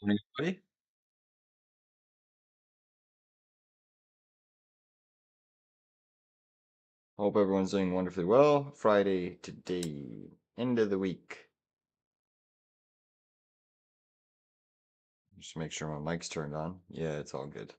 Morning, everybody. Hope everyone's doing wonderfully well. Friday today, end of the week. Just make sure my mic's turned on. Yeah, it's all good.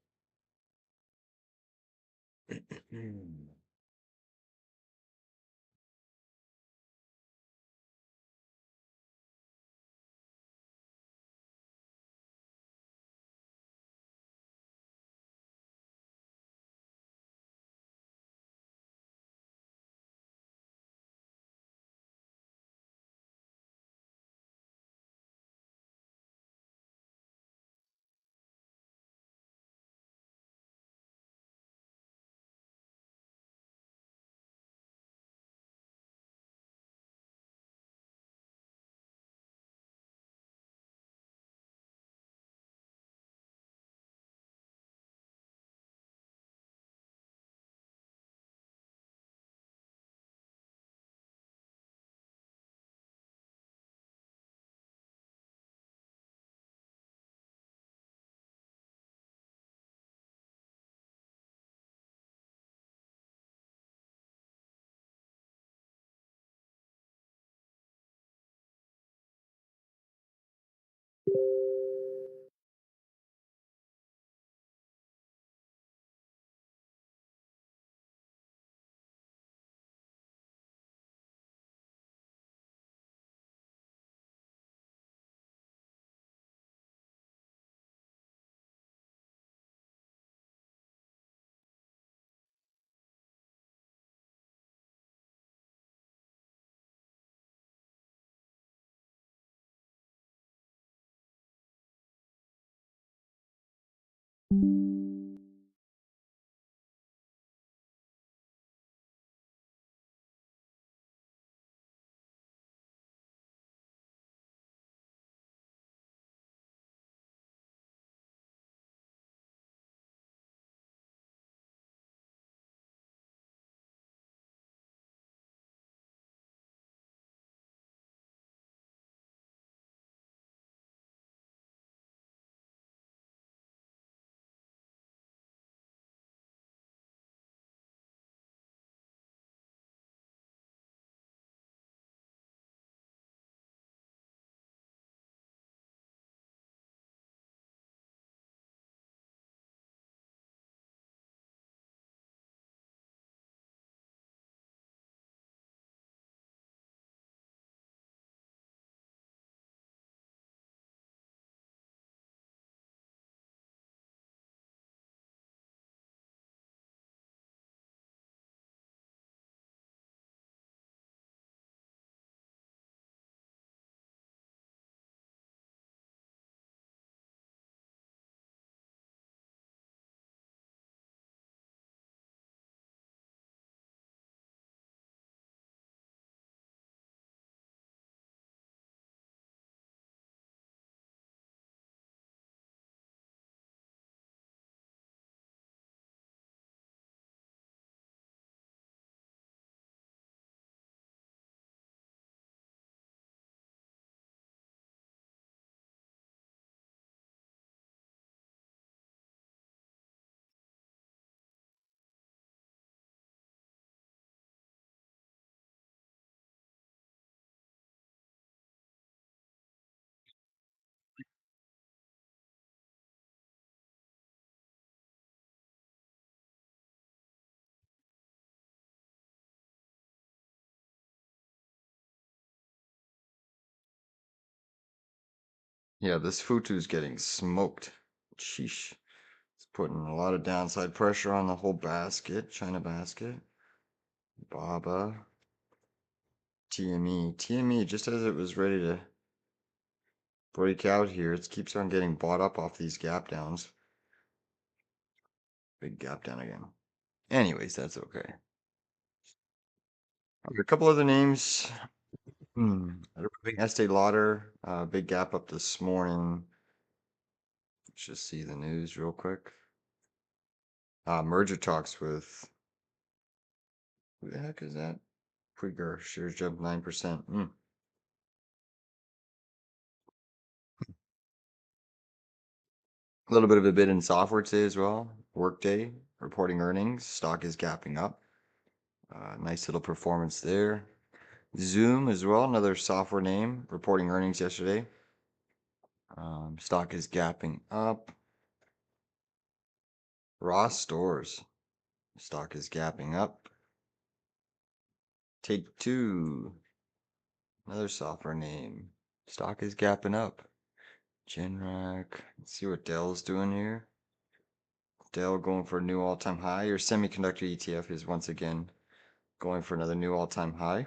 Yeah, this Futu's getting smoked. Sheesh. It's putting a lot of downside pressure on the whole basket, China basket. Baba, TME. TME, just as it was ready to break out here, it keeps on getting bought up off these gap downs. Big gap down again. Anyways, that's okay. A couple other names. Estee Lauder, big gap up this morning. Let's just see the news real quick. Merger talks with who the heck is that? Krieger shares jumped 9%. A little bit of a bid in software today as well. Workday reporting earnings. Stock is gapping up. Nice little performance there. Zoom as well, another software name, reporting earnings yesterday. Stock is gapping up. Ross Stores. Stock is gapping up. Take Two. Another software name. Stock is gapping up. Genrac. Let's see what Dell's doing here. Dell going for a new all-time high. Your semiconductor ETF is once again going for another new all-time high.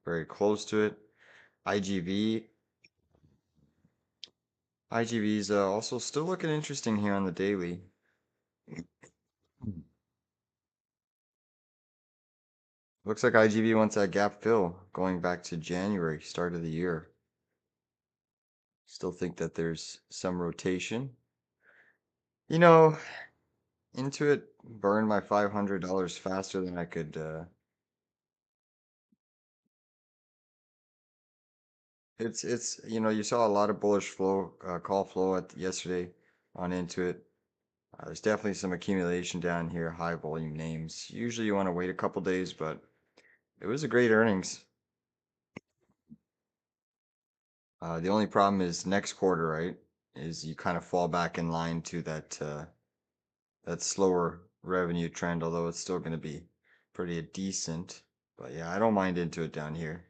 Very close to it. IGV. IGV is also still looking interesting here on the daily. Looks like IGV wants that gap fill going back to January, start of the year. Still think that there's some rotation. You know, Intuit burned my $500 faster than I could. It's you saw a lot of bullish flow, call flow at yesterday on Intuit. There's definitely some accumulation down here, high volume names. Usually you want to wait a couple days, but it was a great earnings. The only problem is next quarter, right? Is you kind of fall back in line to that slower revenue trend, although it's still going to be pretty decent. But yeah, I don't mind into it down here.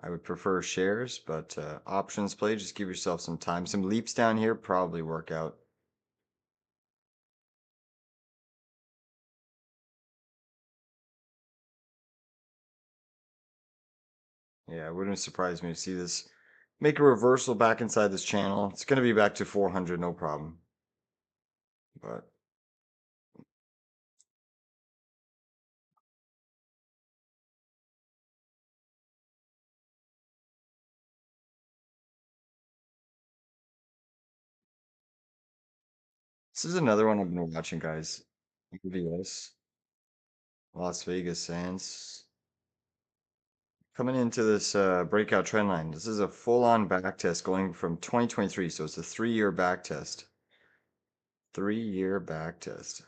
I would prefer shares, but options play, just give yourself some time. Some leaps down here probably work out. Yeah, it wouldn't surprise me to see this make a reversal back inside this channel. It's going to be back to 400, no problem. But this is another one I've been watching, guys. NVS, Las Vegas Sands. Coming into this breakout trend line, this is a full-on back test going from 2023, so it's a 3-year back test. 3-year back test.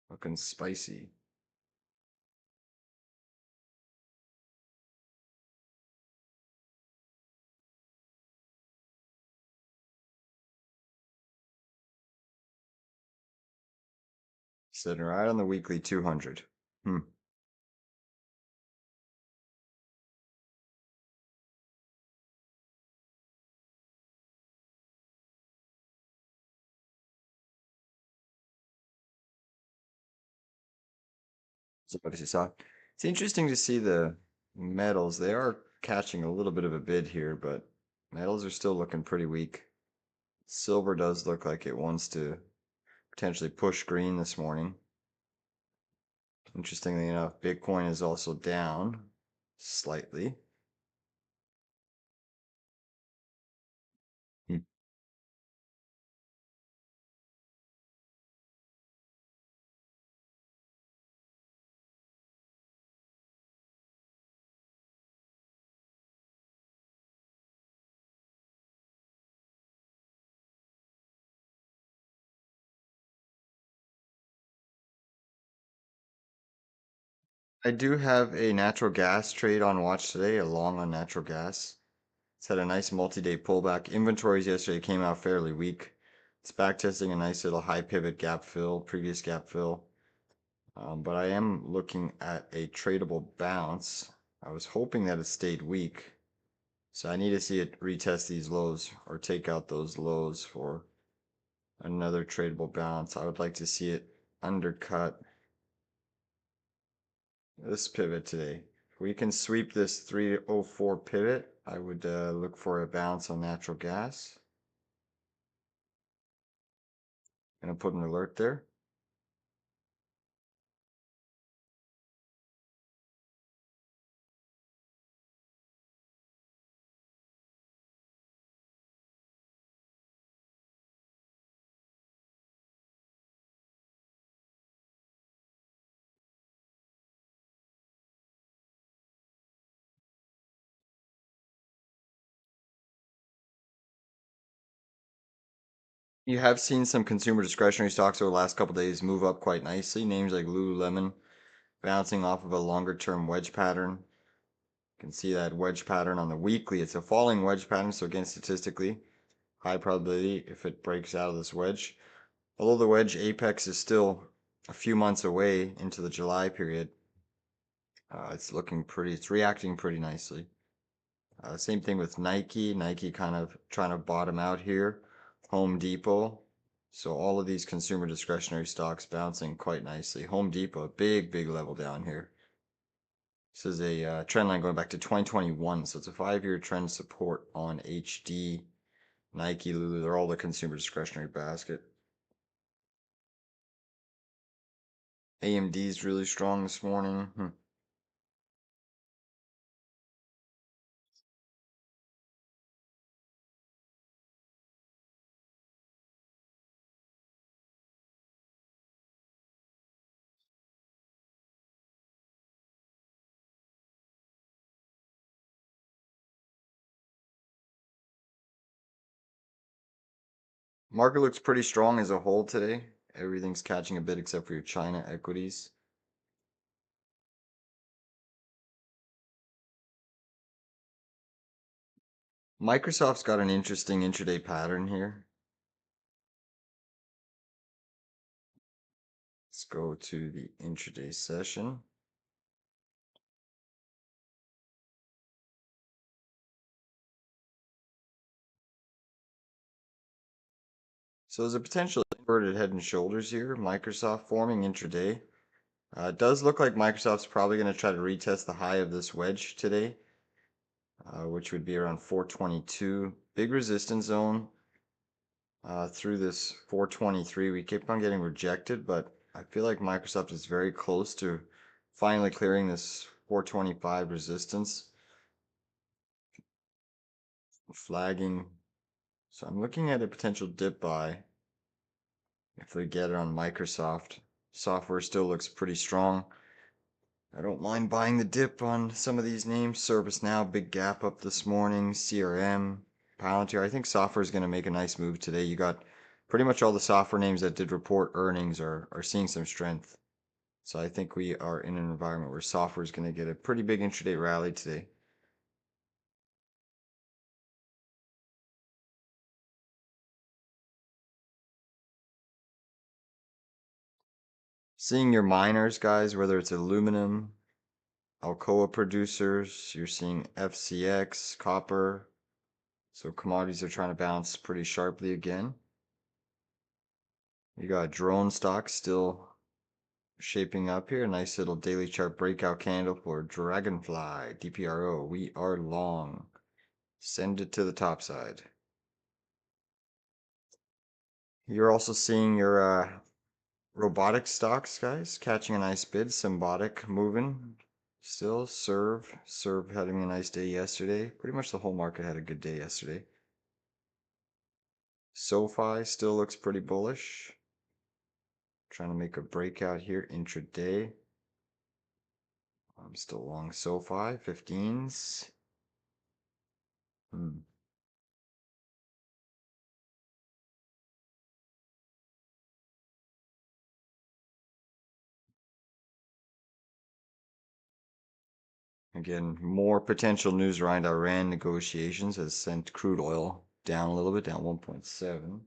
Looking spicy. Sitting right on the weekly 200. So what you saw. It's interesting to see the metals. They are catching a little bit of a bid here, but metals are still looking pretty weak. Silver does look like it wants to potentially push green this morning. Interestingly enough, Bitcoin is also down slightly. Hmm. I do have a natural gas trade on watch today, a long on natural gas. It's had a nice multi-day pullback. Inventories yesterday came out fairly weak. It's backtesting a nice little high pivot gap fill, previous gap fill. But I am looking at a tradable bounce. I was hoping that it stayed weak. So I need to see it retest these lows or take out those lows for another tradable bounce. I would like to see it undercut this pivot today. If we can sweep this 304 pivot, I would look for a bounce on natural gas. Gonna put an alert there. You have seen some consumer discretionary stocks over the last couple days move up quite nicely. Names like Lululemon bouncing off of a longer term wedge pattern. You can see that wedge pattern on the weekly. It's a falling wedge pattern, so again, statistically, high probability if it breaks out of this wedge. Although the wedge apex is still a few months away into the July period, it's reacting pretty nicely. Same thing with Nike. Nike kind of trying to bottom out here. Home Depot. So all of these consumer discretionary stocks bouncing quite nicely. Home Depot, big level down here. This is a trend line going back to 2021. So it's a 5-year trend support on HD, Nike, Lulu. They're all the consumer discretionary basket. AMD is really strong this morning. Market looks pretty strong as a whole today. Everything's catching a bit except for your China equities. Microsoft's got an interesting intraday pattern here. Let's go to the intraday session. So there's a potential inverted head and shoulders here. Microsoft forming intraday. It does look like Microsoft's probably going to try to retest the high of this wedge today, which would be around 422. Big resistance zone through this 423. We keep on getting rejected, but I feel like Microsoft is very close to finally clearing this 425 resistance. Flagging. So I'm looking at a potential dip buy if we get it on Microsoft. Software still looks pretty strong. I don't mind buying the dip on some of these names. ServiceNow, big gap up this morning. CRM, Palantir. I think software is going to make a nice move today. You got pretty much all the software names that did report earnings are seeing some strength. So I think we are in an environment where software is going to get a pretty big intraday rally today. Seeing your miners, guys, whether it's aluminum, Alcoa producers, you're seeing FCX, copper. So commodities are trying to bounce pretty sharply again. You got drone stocks still shaping up here. Nice little daily chart breakout candle for Dragonfly, DPRO. We are long. Send it to the top side. You're also seeing your robotic stocks, guys, catching a nice bid. Symbotic moving. Still, Serve having a nice day yesterday. Pretty much the whole market had a good day yesterday. SoFi still looks pretty bullish. Trying to make a breakout here intraday. I'm still long SoFi, 15s. Again, more potential news around Iran negotiations has sent crude oil down a little bit, down 1.7.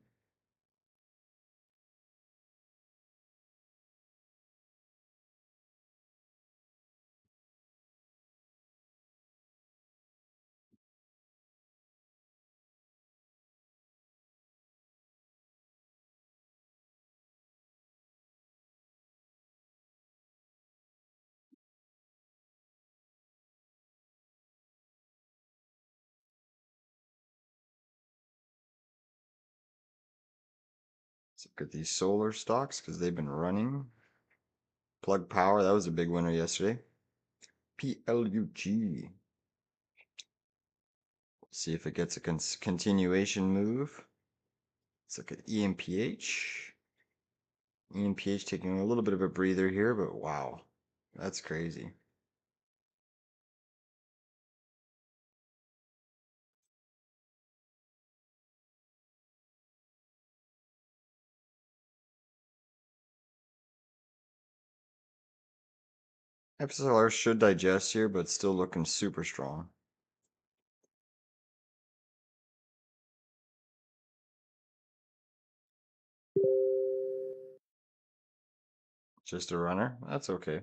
Let's look at these solar stocks because they've been running. Plug Power, that was a big winner yesterday. PLUG. See if it gets a continuation move. Let's look at EMPH. EMPH taking a little bit of a breather here, but wow, that's crazy. TSLA should digest here, but still looking super strong. Just a runner? That's okay.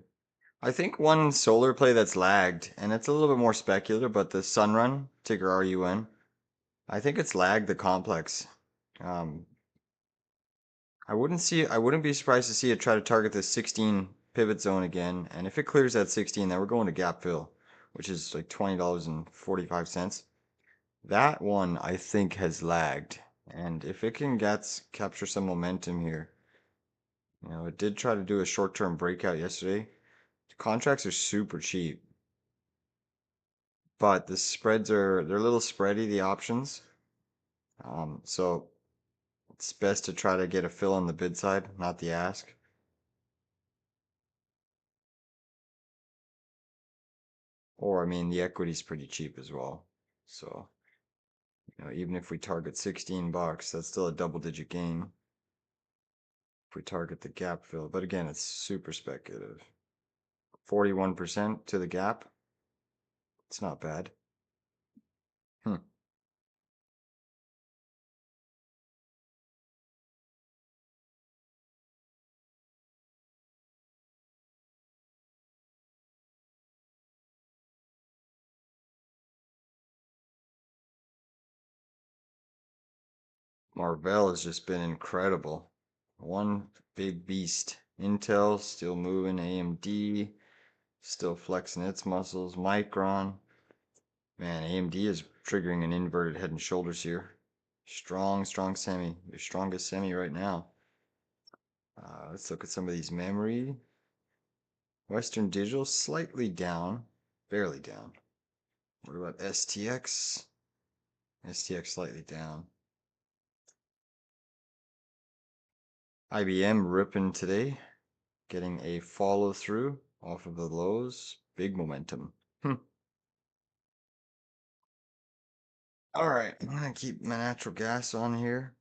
I think one solar play that's lagged, and it's a little bit more speculative, but the Sunrun, ticker RUN, I think it's lagged the complex. Um, I wouldn't be surprised to see it try to target the 16 pivot zone again, and if it clears that 16, then we're going to gap fill, which is like $20.45. That one I think has lagged, and if it can capture some momentum here, it did try to do a short-term breakout yesterday. The contracts are super cheap, but the spreads they're a little spready, the options. So it's best to try to get a fill on the bid side, not the ask. Or I mean, the equity's pretty cheap as well. So, even if we target 16 bucks, that's still a double-digit gain if we target the gap fill. But again, it's super speculative. 41% to the gap. It's not bad. Hmm. Marvell has just been incredible. One big beast. Intel still moving. AMD still flexing its muscles. Micron. Man, AMD is triggering an inverted head and shoulders here. Strong, strong semi. Your strongest semi right now. Let's look at some of these memory. Western Digital slightly down. Barely down. What about STX? STX slightly down. IBM ripping today. Getting a follow through off of the lows. Big momentum. All right, I'm gonna keep my natural gas on here.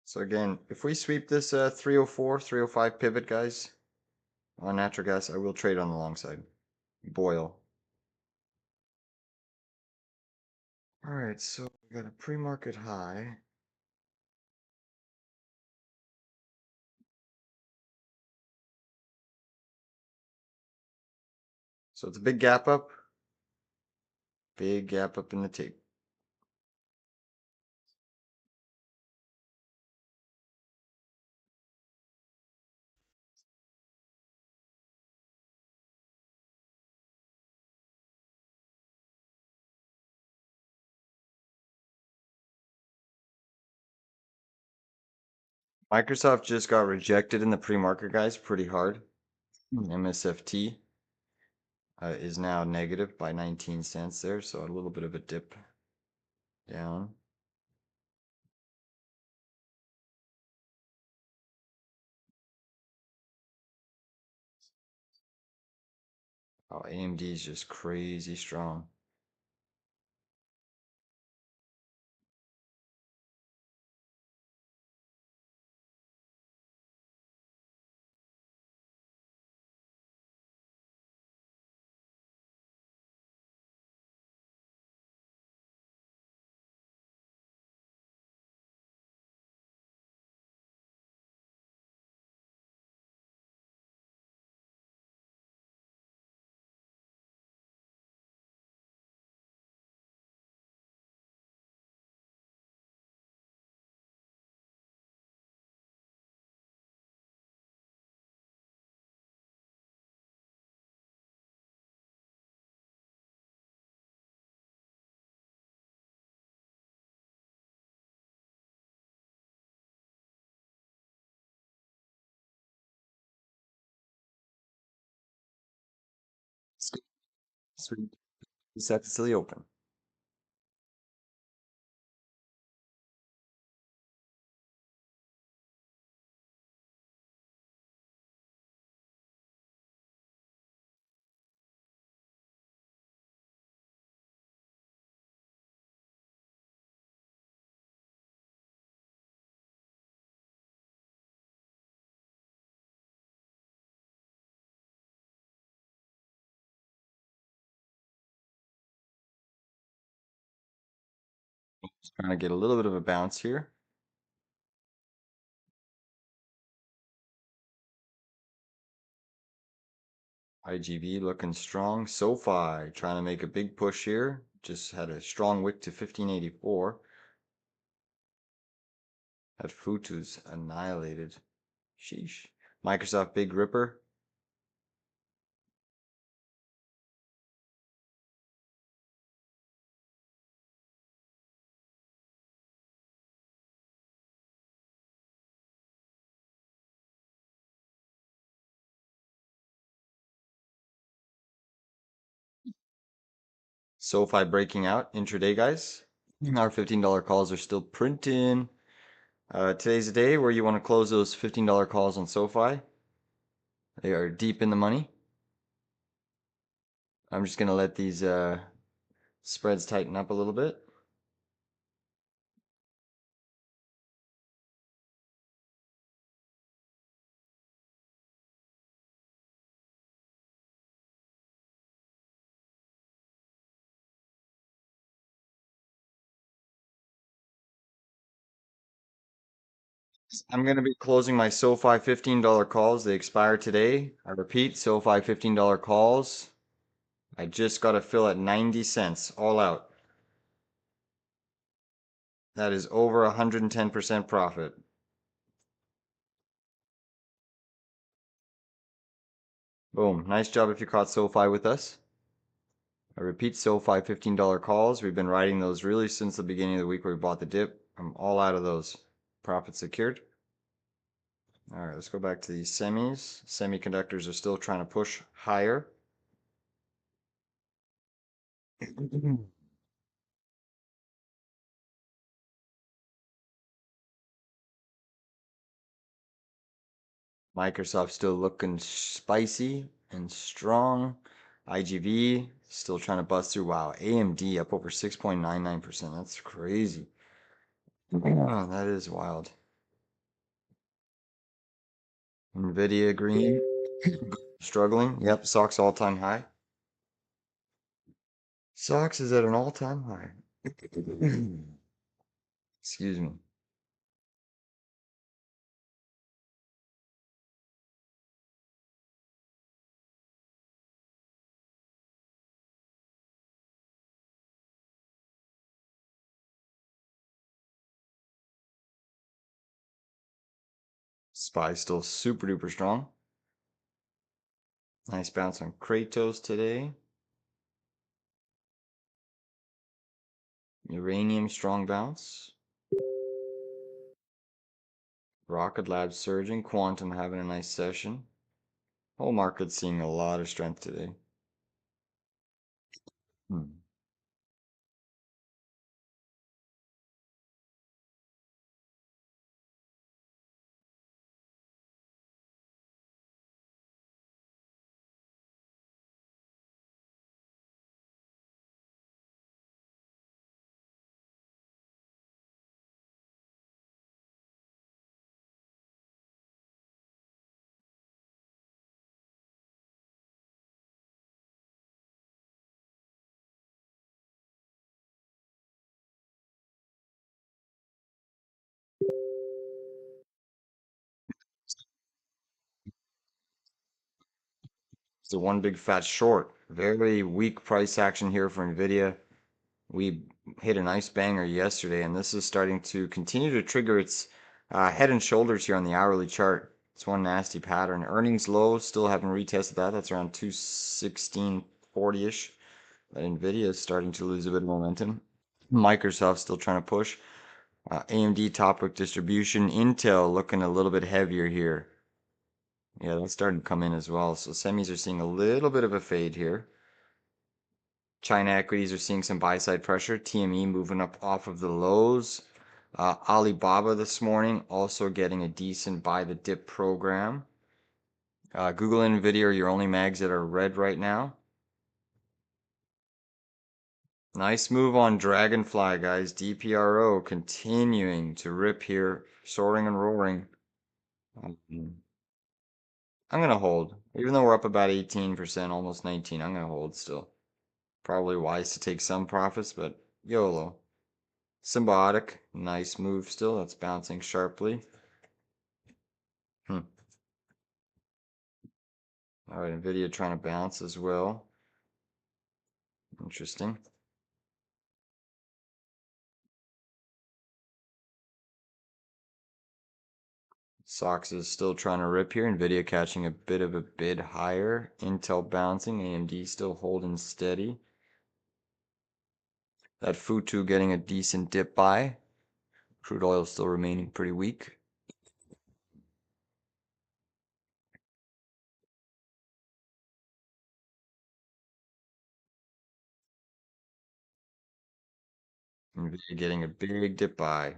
So again, if we sweep this 304, 305 pivot, guys, on natural gas, I will trade on the long side. Boil. All right, so we got a pre-market high. So it's a big gap up. Big gap up in the tape. Microsoft just got rejected in the pre-market, guys, pretty hard. MSFT is now negative by 19 cents there, so a little bit of a dip down. Oh, AMD is just crazy strong. Sweet. Set to the open. Trying to get a little bit of a bounce here. IGV looking strong. SoFi trying to make a big push here. Just had a strong wick to 1584. Had Futu's annihilated. Sheesh. Microsoft Big Ripper. SoFi breaking out intraday, guys. Our $15 calls are still printing. Today's the day where you want to close those $15 calls on SoFi. They are deep in the money. I'm just going to let these spreads tighten up a little bit. I'm going to be closing my SoFi $15 calls. They expire today. I repeat, SoFi $15 calls. I just got to fill at 90 cents, all out. That is over 110% profit. Boom. Nice job if you caught SoFi with us. I repeat, SoFi $15 calls. We've been riding those really since the beginning of the week where we bought the dip. I'm all out of those. Profit secured. All right, let's go back to the semis. Semiconductors are still trying to push higher. Microsoft still looking spicy and strong. IGV still trying to bust through. Wow, AMD up over 6.99%. That's crazy. Oh, that is wild. NVDA green, struggling. Yep, SOX all-time high. SOX is at an all-time high. Excuse me. SPY still super duper strong. Nice bounce on Kratos today. Uranium strong bounce. Rocket Lab surging. Quantum having a nice session. Whole market's seeing a lot of strength today. Hmm. It's the one big fat short. Very weak price action here for NVIDIA. We hit a nice banger yesterday, and this is starting to continue to trigger its head and shoulders here on the hourly chart. It's one nasty pattern. Earnings low, still haven't retested that. That's around 216.40-ish. But NVIDIA is starting to lose a bit of momentum. Microsoft still trying to push. AMD top wick distribution. Intel looking a little bit heavier here. Yeah, that's starting to come in as well. So semis are seeing a little bit of a fade here. China equities are seeing some buy side pressure. TME moving up off of the lows. Alibaba this morning also getting a decent buy the dip program. Google and Nvidia are your only mags that are red right now. Nice move on Dragonfly, guys. DPRO continuing to rip here, soaring and roaring. Um, I'm gonna hold, even though we're up about 18%, almost 19. I'm gonna hold still. Probably wise to take some profits, but YOLO. Symbiotic, nice move still. That's bouncing sharply. Hmm. All right, NVIDIA trying to bounce as well. Interesting. Sox is still trying to rip here. NVIDIA catching a bit of a bid higher. Intel bouncing. AMD still holding steady. That Futu getting a decent dip by. Crude oil still remaining pretty weak. NVIDIA getting a big dip by.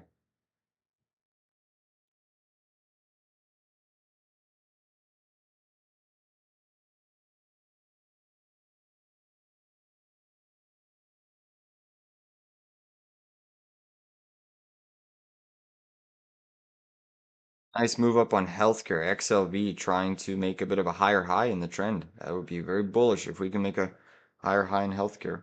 Nice move up on healthcare. XLV trying to make a bit of a higher high in the trend. That would be very bullish if we can make a higher high in healthcare.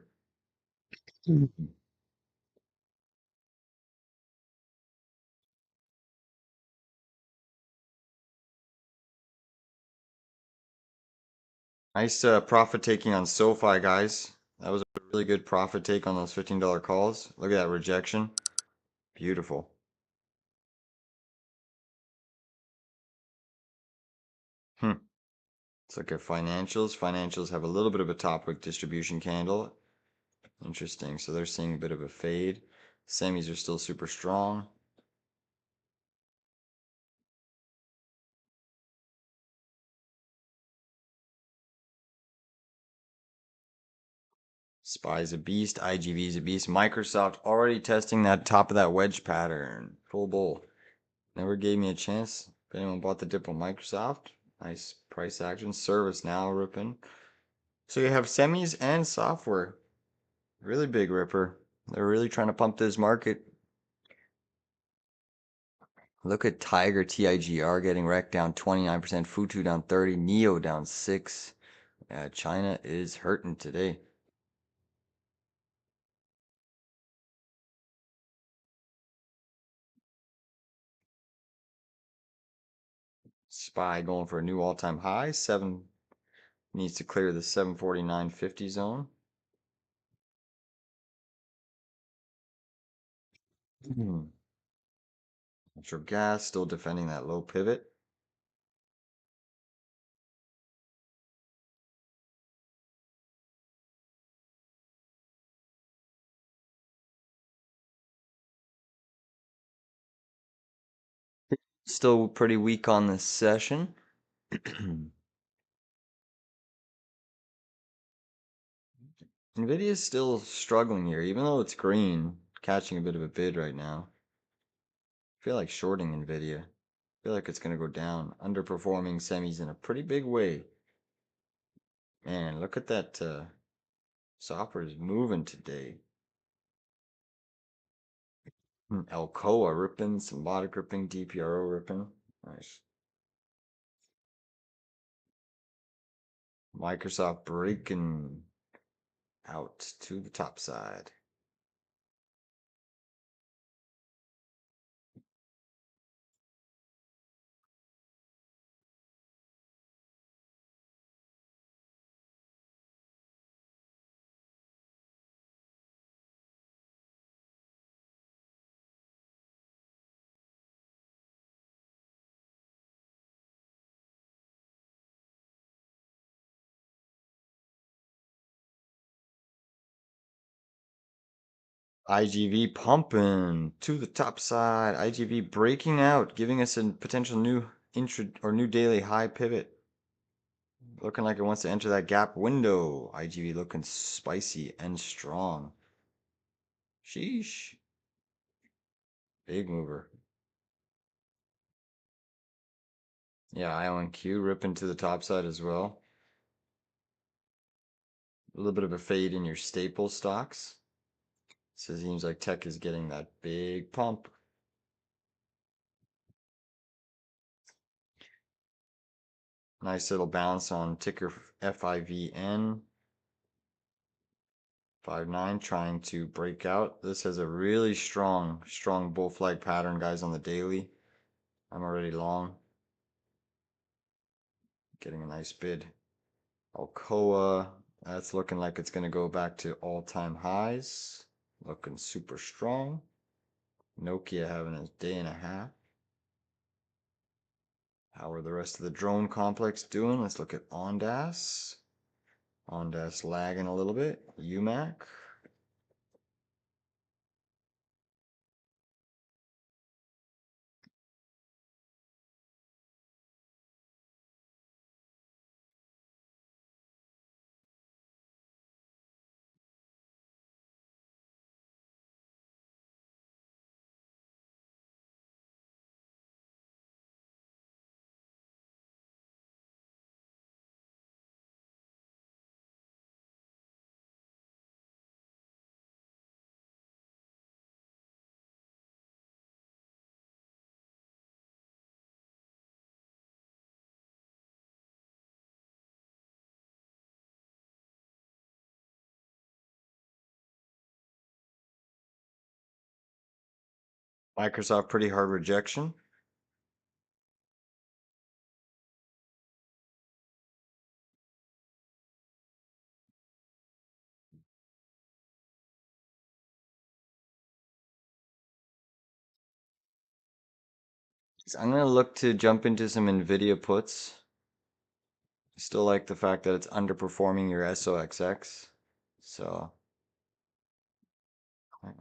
Nice profit taking on SoFi, guys. That was a really good profit take on those $15 calls. Look at that rejection. Beautiful. Hmm. Let's look at financials. Financials have a little bit of a top wick distribution candle. Interesting. So they're seeing a bit of a fade. Semis are still super strong. SPY's a beast. IGV's a beast. Microsoft already testing that top of that wedge pattern. Full bull. Never gave me a chance. If anyone bought the dip on Microsoft, nice price action. Service now ripping. So you have semis and software. Really big ripper. They're really trying to pump this market. Look at Tiger TIGR getting wrecked down 29%. Futu down 30. Neo down 6. China is hurting today. SPY going for a new all-time high. 7 needs to clear the 749.50 zone. Natural gas still defending that low pivot. Still pretty weak on this session. Nvidia's still struggling here, even though it's green, catching a bit of a bid right now. I feel like shorting Nvidia. I feel like it's gonna go down. Underperforming semis in a pretty big way. Man, look at that software is moving today. Alcoa ripping, Symbiotic ripping, DPRO ripping. Nice. Microsoft breaking out to the top side. IGV pumping to the top side. IGV breaking out, giving us a potential new new daily high pivot. Looking like it wants to enter that gap window. IGV looking spicy and strong. Sheesh. Big mover. Yeah, IONQ ripping to the top side as well. A little bit of a fade in your staple stocks. So it seems like tech is getting that big pump. Nice little bounce on ticker FIVN. 5.9 trying to break out. This has a really strong bull flag pattern, guys, on the daily. I'm already long. Getting a nice bid. Alcoa, that's looking like it's going to go back to all-time highs. Looking super strong. Nokia having a day and a half. How are the rest of the drone complex doing? Let's look at Ondas. Ondas lagging a little bit. UMAC. Microsoft pretty hard rejection. So I'm going to look to jump into some NVIDIA puts. Still like the fact that it's underperforming your SOXX. So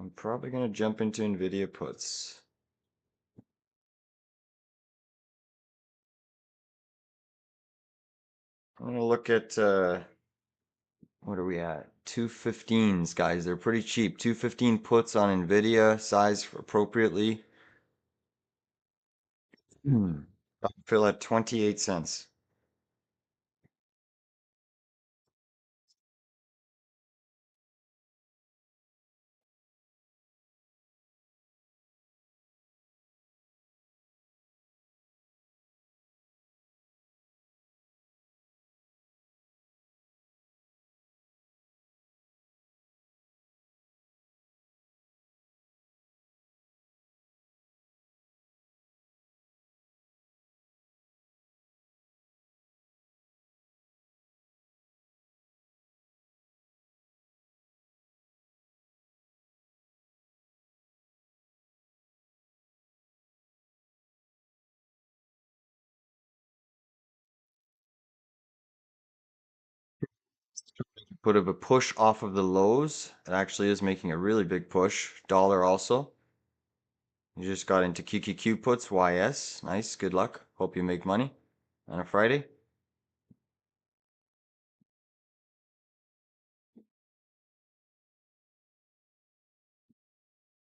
I'm probably going to jump into NVIDIA puts. I'm going to look at, what are we at? 215s, guys. They're pretty cheap. 215 puts on NVIDIA, size appropriately. Fill at 28 cents. Bit of a push off of the lows. It actually is making a really big push. Dollar also. You just got into QQQ puts, YS. Nice, good luck. Hope you make money on a Friday.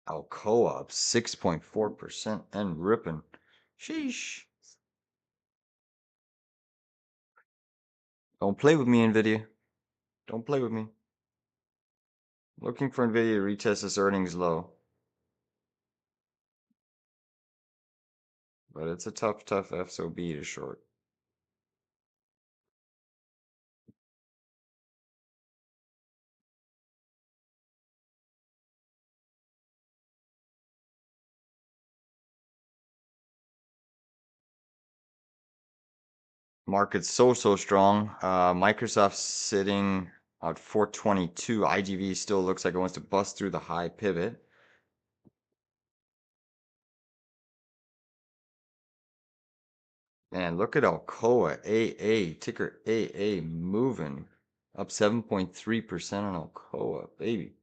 Alcoa up 6.4% and ripping. Sheesh. Don't play with me, NVIDIA. Don't play with me. Looking for NVIDIA to retest this earnings low. But it's a tough FOB to short. Market's so strong. Microsoft's sitting at 422. IGV still looks like it wants to bust through the high pivot. And look at Alcoa, AA, ticker AA moving up 7.3% on Alcoa, baby.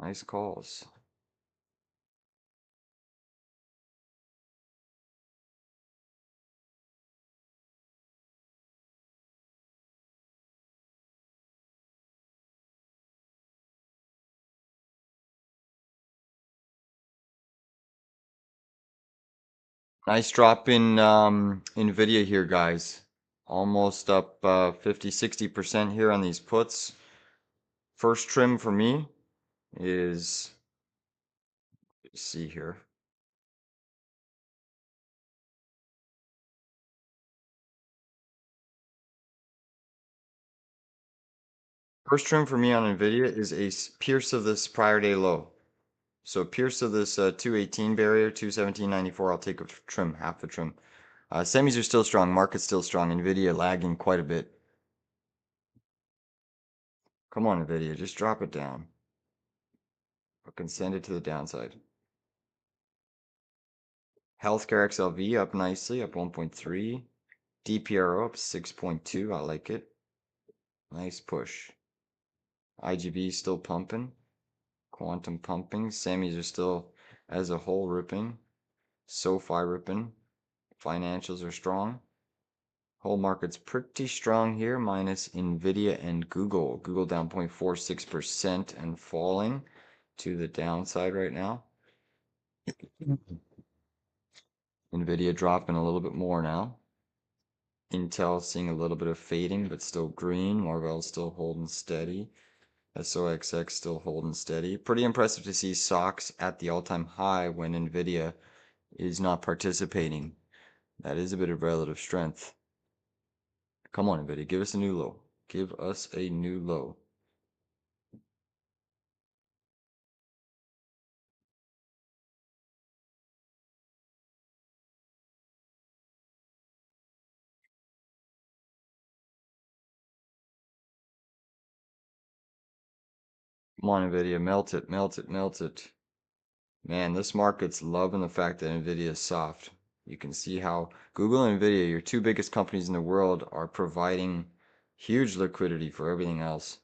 Nice calls. Nice drop in NVIDIA here, guys. Almost up 50-60% here on these puts. First trim for me is, let's see here. First trim for me on NVIDIA is a pierce of this prior day low. So pierce of this 218 barrier, 217.94. I'll take a trim, half the trim. Semis are still strong. Market's still strong. NVIDIA lagging quite a bit. Come on, NVIDIA. Just drop it down. Fucking send it to the downside. Healthcare XLV up nicely, up 1.3. DPRO up 6.2. I like it. Nice push. IGV still pumping. Quantum pumping. Semis are still, as a whole, ripping. SoFi ripping. Financials are strong. Whole market's pretty strong here, minus NVIDIA and Google. Google down 0.46% and falling to the downside right now. NVIDIA dropping a little bit more now. Intel seeing a little bit of fading, but still green. Marvell still holding steady. SOXX still holding steady. Pretty impressive to see SOX at the all-time high when NVIDIA is not participating. That is a bit of relative strength. Come on, NVIDIA, give us a new low. Give us a new low. Come on, NVIDIA, melt it, melt it, melt it. Man, this market's loving the fact that NVIDIA is soft. You can see how Google and NVIDIA, your two biggest companies in the world, are providing huge liquidity for everything else.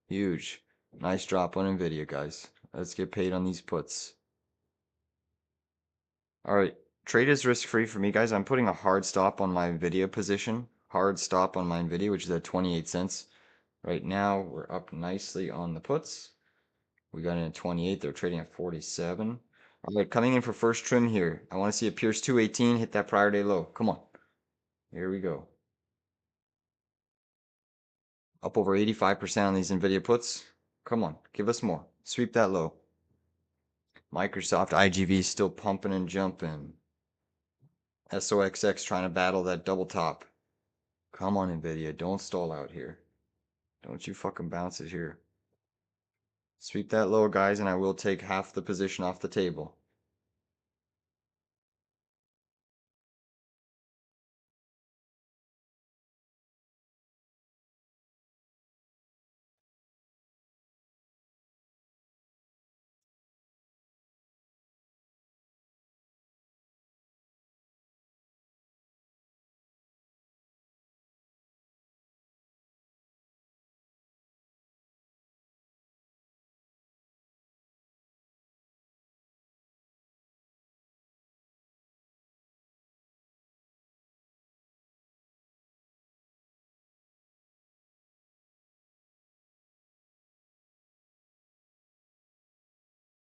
Huge. Nice drop on NVIDIA, guys. Let's get paid on these puts. All right, trade is risk-free for me, guys. I'm putting a hard stop on my NVIDIA position. Hard stop on my NVIDIA, which is at 28 cents. Right now, we're up nicely on the puts. We got in at 28. They're trading at 47. All right, coming in for first trim here. I want to see a Pierce 218 hit that prior day low. Come on. Here we go. Up over 85% on these NVIDIA puts. Come on, give us more. Sweep that low. Microsoft IGV still pumping and jumping. SOXX trying to battle that double top. Come on, NVIDIA. Don't stall out here. Don't you fucking bounce it here. Sweep that low, guys, and I will take half the position off the table.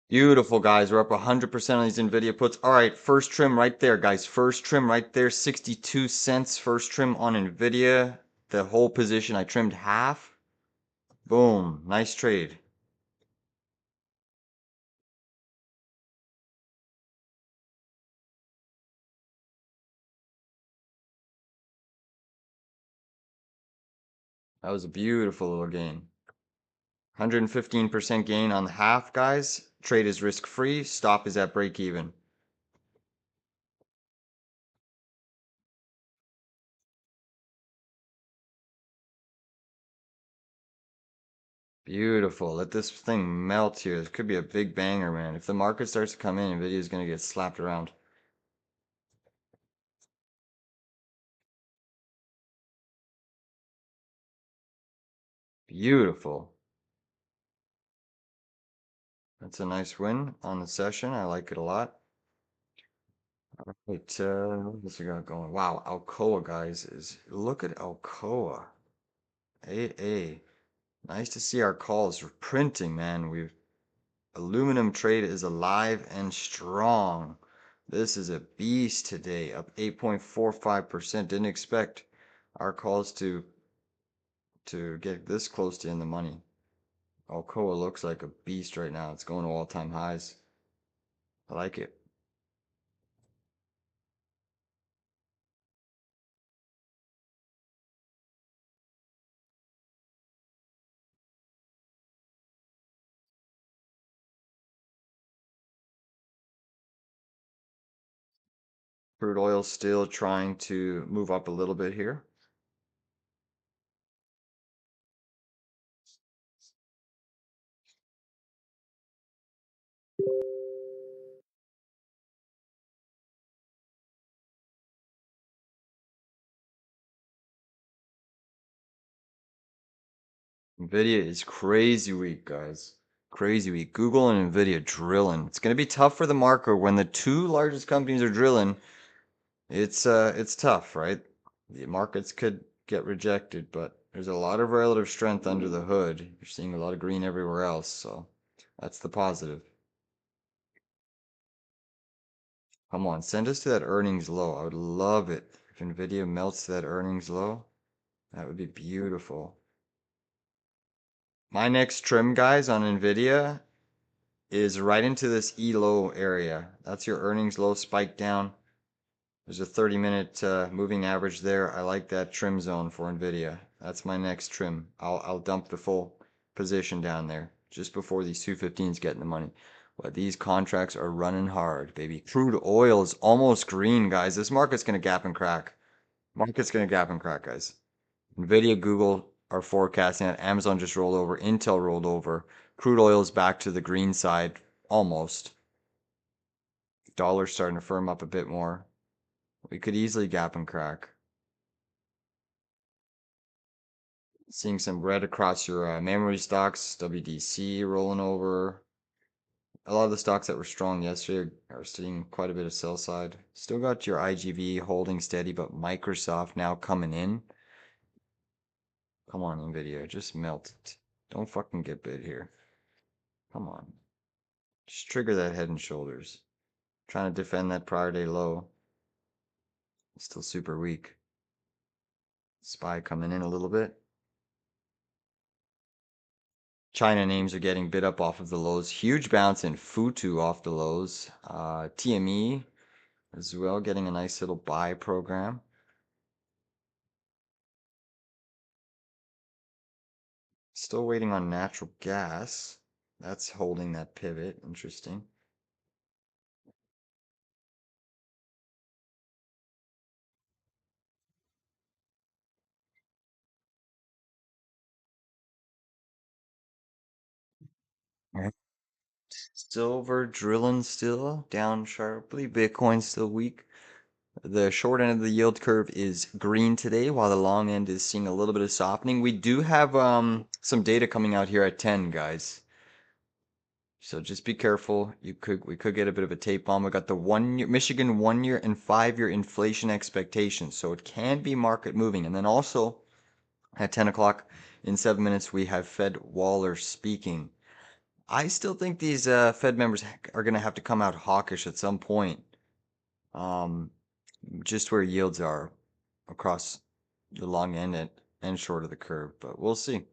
Beautiful, guys. We're up 100% on these NVIDIA puts. All right, first trim right there, guys. First trim right there, 62 cents. First trim on NVIDIA. The whole position, I trimmed half. Boom. Nice trade. That was a beautiful little gain. 115% gain on the half, guys. Trade is risk-free. Stop is at break even. Beautiful. Let this thing melt here. This could be a big banger, man. If the market starts to come in, NVIDIA is going to get slapped around. Beautiful. That's a nice win on the session. I like it a lot. All right, what else we got going? Wow, Alcoa, guys, look at Alcoa. AA. Nice to see our calls printing, man. Aluminum trade is alive and strong. This is a beast today, up 8.45%. Didn't expect our calls to get this close to in the money. Alcoa looks like a beast right now. It's going to all-time highs. I like it. Crude oil still trying to move up a little bit here. NVIDIA is crazy weak, guys. Crazy weak. Google and NVIDIA drilling. It's gonna be tough for the market when the two largest companies are drilling. It's tough, right? The markets could get rejected, but there's a lot of relative strength under the hood. You're seeing a lot of green everywhere else, so that's the positive. Come on, send us to that earnings low. I would love it if NVIDIA melts to that earnings low. That would be beautiful. My next trim, guys, on NVIDIA is right into this E low area. That's your earnings low spike down. There's a 30-minute moving average there. I like that trim zone for NVIDIA. That's my next trim. I'll dump the full position down there just before these 215s get in the money. But these contracts are running hard, baby. Crude oil is almost green, guys. This market's gonna gap and crack. Market's gonna gap and crack, guys. NVIDIA, Google are forecasting that Amazon just rolled over, Intel rolled over. Crude oil is back to the green side almost. Dollar's starting to firm up a bit more. We could easily gap and crack. Seeing some red across your memory stocks, WDC rolling over. A lot of the stocks that were strong yesterday are seeing quite a bit of sell side. Still got your IGV holding steady, but Microsoft now coming in. Come on, NVIDIA, just melt it. Don't fucking get bit here. Come on. Just trigger that head and shoulders. Trying to defend that prior day low. Still super weak. SPY coming in a little bit. China names are getting bid up off of the lows. Huge bounce in Futu off the lows. TME as well, getting a nice little buy program. Still waiting on natural gas. That's holding that pivot. Interesting. Alright. Silver drilling still down sharply. Bitcoin still weak. The short end of the yield curve is green today, while the long end is seeing a little bit of softening. We do have some data coming out here at 10, guys. So just be careful. We could get a bit of a tape bomb. We got the 1 year Michigan 1 year and 5 year inflation expectations. So it can be market moving. And then also at 10 o'clock in 7 minutes, we have Fed Waller speaking. I still think these Fed members are going to have to come out hawkish at some point. Um, just where yields are across the long end and short of the curve, but we'll see.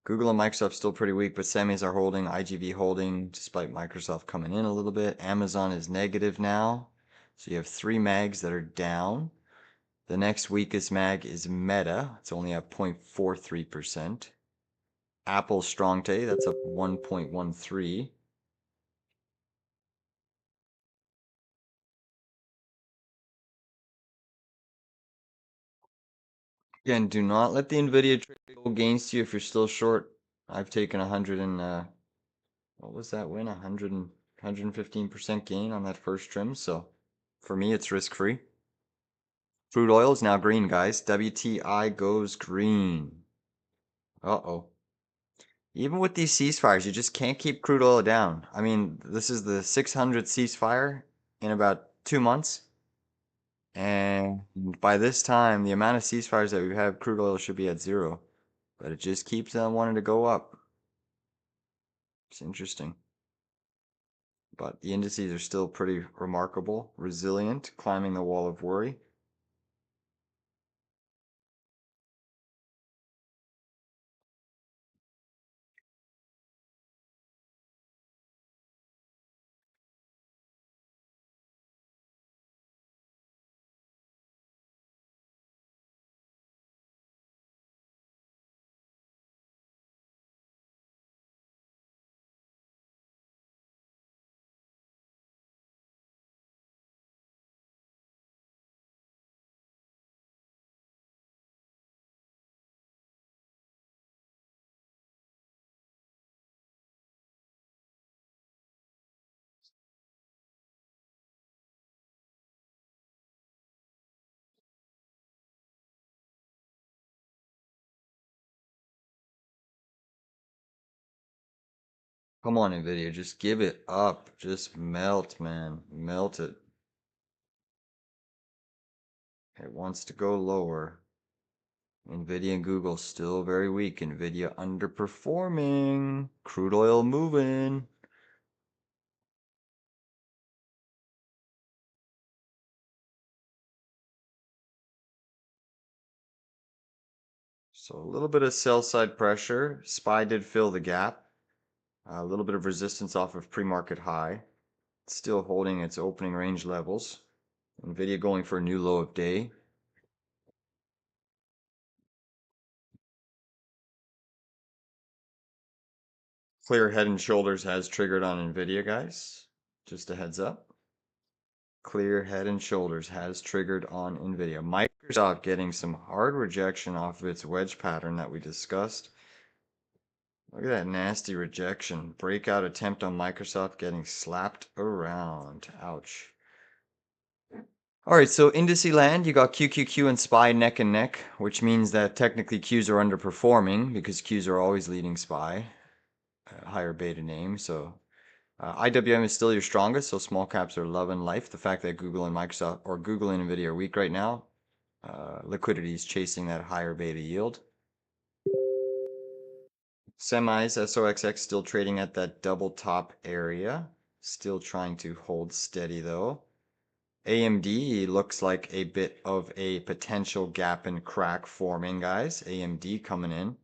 Google and Microsoft still pretty weak, but semis are holding, IGV holding, despite Microsoft coming in a little bit. Amazon is negative now, so you have three mags that are down. The next weakest mag is Meta. It's only up 0.43%. Apple's strong today. That's up 1.13. Again, do not let the NVIDIA trade go against you if you're still short. I've taken 100 and what was that win? 115% gain on that first trim. So for me, it's risk free. Crude oil is now green, guys. WTI goes green. Uh-oh. Even with these ceasefires, you just can't keep crude oil down. I mean, this is the 600th ceasefire in about 2 months. And by this time, the amount of ceasefires that we have, crude oil should be at zero. But it just keeps on wanting to go up. It's interesting. But the indices are still pretty remarkable, resilient, climbing the wall of worry. Come on, NVIDIA, just give it up. Just melt, man. Melt it. It wants to go lower. NVIDIA and Google still very weak. NVIDIA underperforming. Crude oil moving. So a little bit of sell side pressure. SPY did fill the gap. A little bit of resistance off of pre-market high. Still holding its opening range levels. NVIDIA going for a new low of day. Clear head and shoulders has triggered on NVIDIA, guys. Just a heads up. Clear head and shoulders has triggered on NVIDIA. Microsoft getting some hard rejection off of its wedge pattern that we discussed. Look at that nasty rejection. Breakout attempt on Microsoft getting slapped around. Ouch. All right, so indice land, you got QQQ and SPY neck and neck, which means that technically Qs are underperforming because Qs are always leading SPY, higher beta name. So IWM is still your strongest, so small caps are loving life. The fact that Google and Microsoft or Google and NVIDIA are weak right now, liquidity is chasing that higher beta yield. Semis, SOXX still trading at that double top area. Still trying to hold steady though. AMD looks like a bit of a potential gap and crack forming, guys. AMD coming in.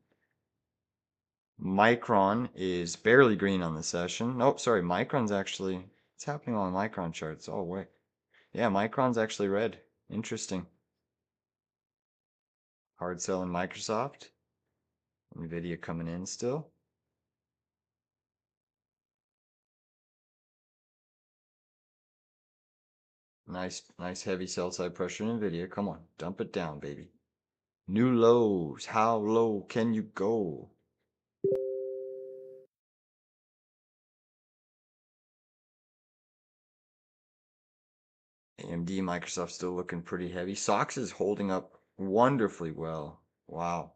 Micron is barely green on the session. Nope, sorry, Micron's actually, it's happening on Micron charts. Oh, wait. Yeah, Micron's actually red. Interesting. Hard selling Microsoft. NVIDIA coming in still. Nice heavy sell side pressure in NVIDIA. Come on, dump it down, baby. New lows. How low can you go? AMD, Microsoft still looking pretty heavy. SOX is holding up wonderfully well. Wow.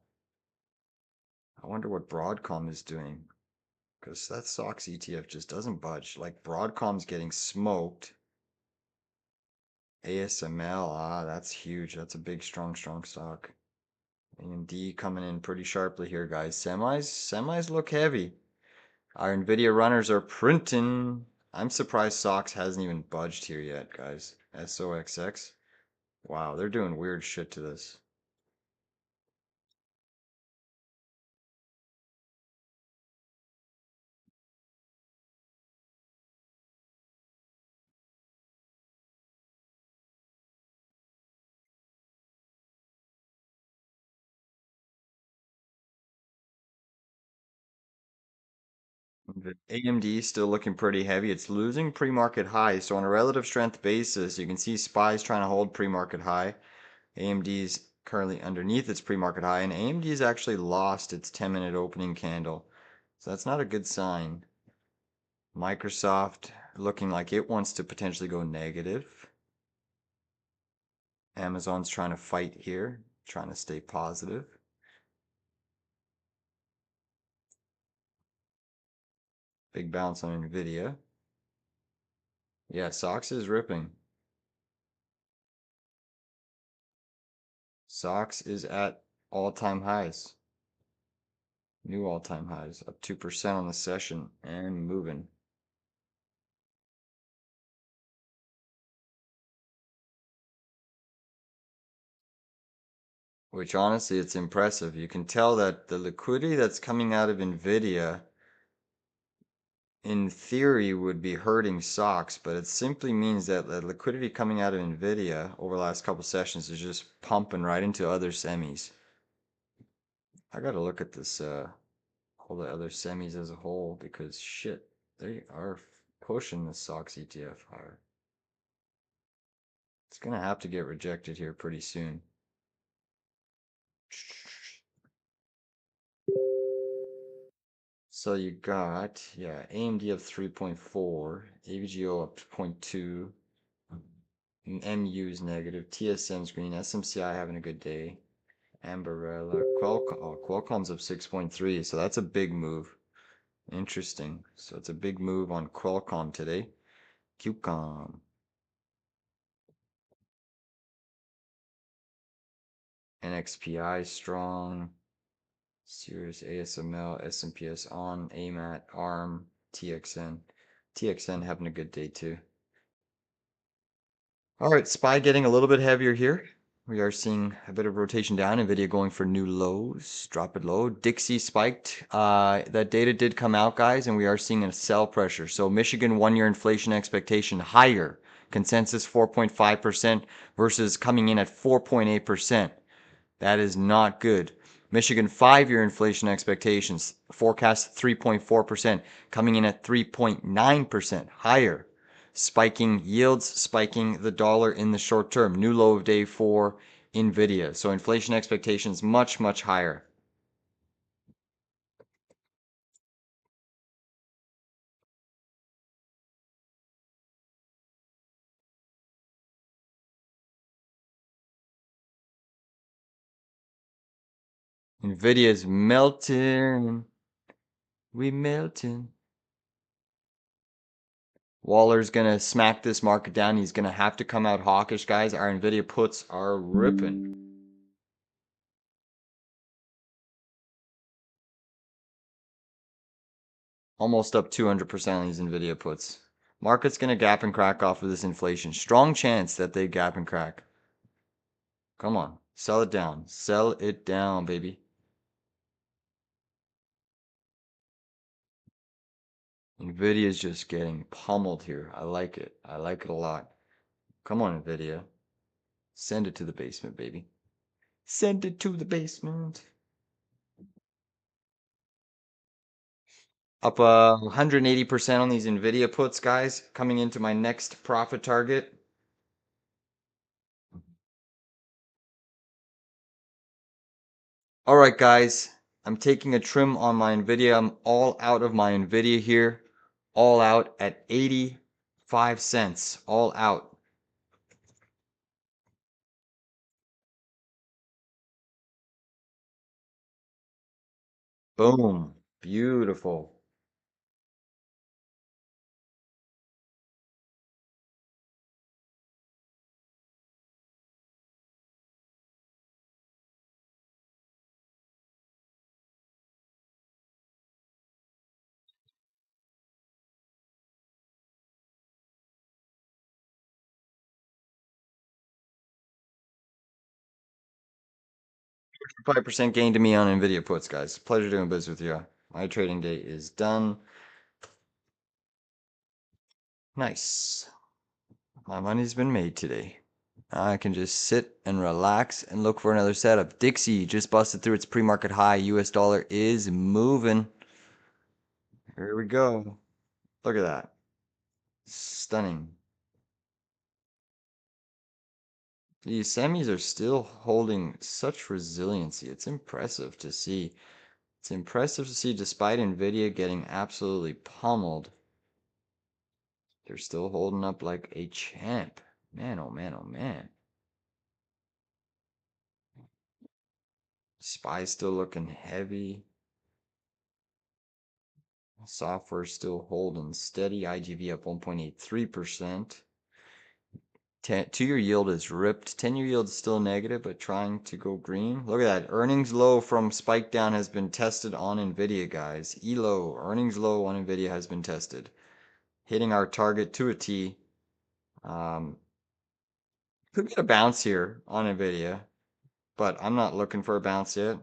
I wonder what Broadcom is doing. Because that SOX ETF just doesn't budge. Like Broadcom's getting smoked. ASML, that's huge. That's a big, strong stock. AMD coming in pretty sharply here, guys. Semis look heavy. Our NVIDIA runners are printing. I'm surprised SOX hasn't even budged here yet, guys. SOXX. Wow, they're doing weird shit to this. AMD still looking pretty heavy. It's losing pre-market high. So on a relative strength basis, you can see SPY's trying to hold pre-market high. AMD's currently underneath its pre-market high, and AMD's actually lost its 10-minute opening candle. So that's not a good sign. Microsoft looking like it wants to potentially go negative. Amazon's trying to fight here, trying to stay positive. Big bounce on NVIDIA. Yeah, SOX is ripping. SOX is at all-time highs. New all-time highs, up 2% on the session and moving. Which honestly, it's impressive. You can tell that the liquidity that's coming out of NVIDIA, in theory, would be hurting SOX, but it simply means that the liquidity coming out of NVIDIA over the last couple sessions is just pumping right into other semis. I gotta look at this, all the other semis as a whole, because shit, they are pushing the SOX ETF higher. It's gonna have to get rejected here pretty soon. So you got, yeah, AMD up 3.4, AVGO up 0.2, MU's negative, TSM's green, SMCI having a good day, Ambarella, Qualcomm's up 6.3, so that's a big move. Interesting. So it's a big move on Qualcomm today. QCOM. NXPI strong. Sirius ASML, SMPS on, AMAT, ARM, TXN. TXN having a good day too. All right, SPY getting a little bit heavier here. We are seeing a bit of rotation down. NVIDIA going for new lows. Drop it low. Dixie spiked. That data did come out, guys, and we are seeing a sell pressure. So Michigan one-year inflation expectation higher. Consensus 4.5% versus coming in at 4.8%. That is not good. Michigan five-year inflation expectations forecast 3.4%, coming in at 3.9% higher. Spiking yields, spiking the dollar in the short term. New low of day for NVIDIA. So inflation expectations much, much higher. NVIDIA's melting. We melting. Waller's gonna smack this market down. He's gonna have to come out hawkish, guys. Our NVIDIA puts are ripping. Almost up 200% on these NVIDIA puts. Market's going to gap and crack off of this inflation. Strong chance that they gap and crack. Come on. Sell it down. Sell it down, baby. NVIDIA's just getting pummeled here. I like it. I like it a lot. Come on, NVIDIA. Send it to the basement, baby. Send it to the basement. Up 180% on these NVIDIA puts, guys. Coming into my next profit target. All right, guys. I'm taking a trim on my NVIDIA. I'm all out of my NVIDIA here. All out at 85 cents. All out. Boom. Beautiful. 5% gain to me on NVIDIA puts, guys. Pleasure doing business with you. My trading day is done. Nice. My money's been made today. I can just sit and relax and look for another setup. Dixie just busted through its pre-market high. US dollar is moving. Here we go. Look at that. Stunning. These semis are still holding such resiliency. It's impressive to see. It's impressive to see despite Nvidia getting absolutely pummeled. They're still holding up like a champ. Man, oh man, oh man. SPY's still looking heavy. Software still holding steady. IGV up 1.83%. 2-year yield is ripped. 10-year yield is still negative, but trying to go green. Look at that. Earnings low from spike down has been tested on NVIDIA, guys. ELO, earnings low on NVIDIA has been tested. Hitting our target to a T. Could get a bounce here on NVIDIA, but I'm not looking for a bounce yet.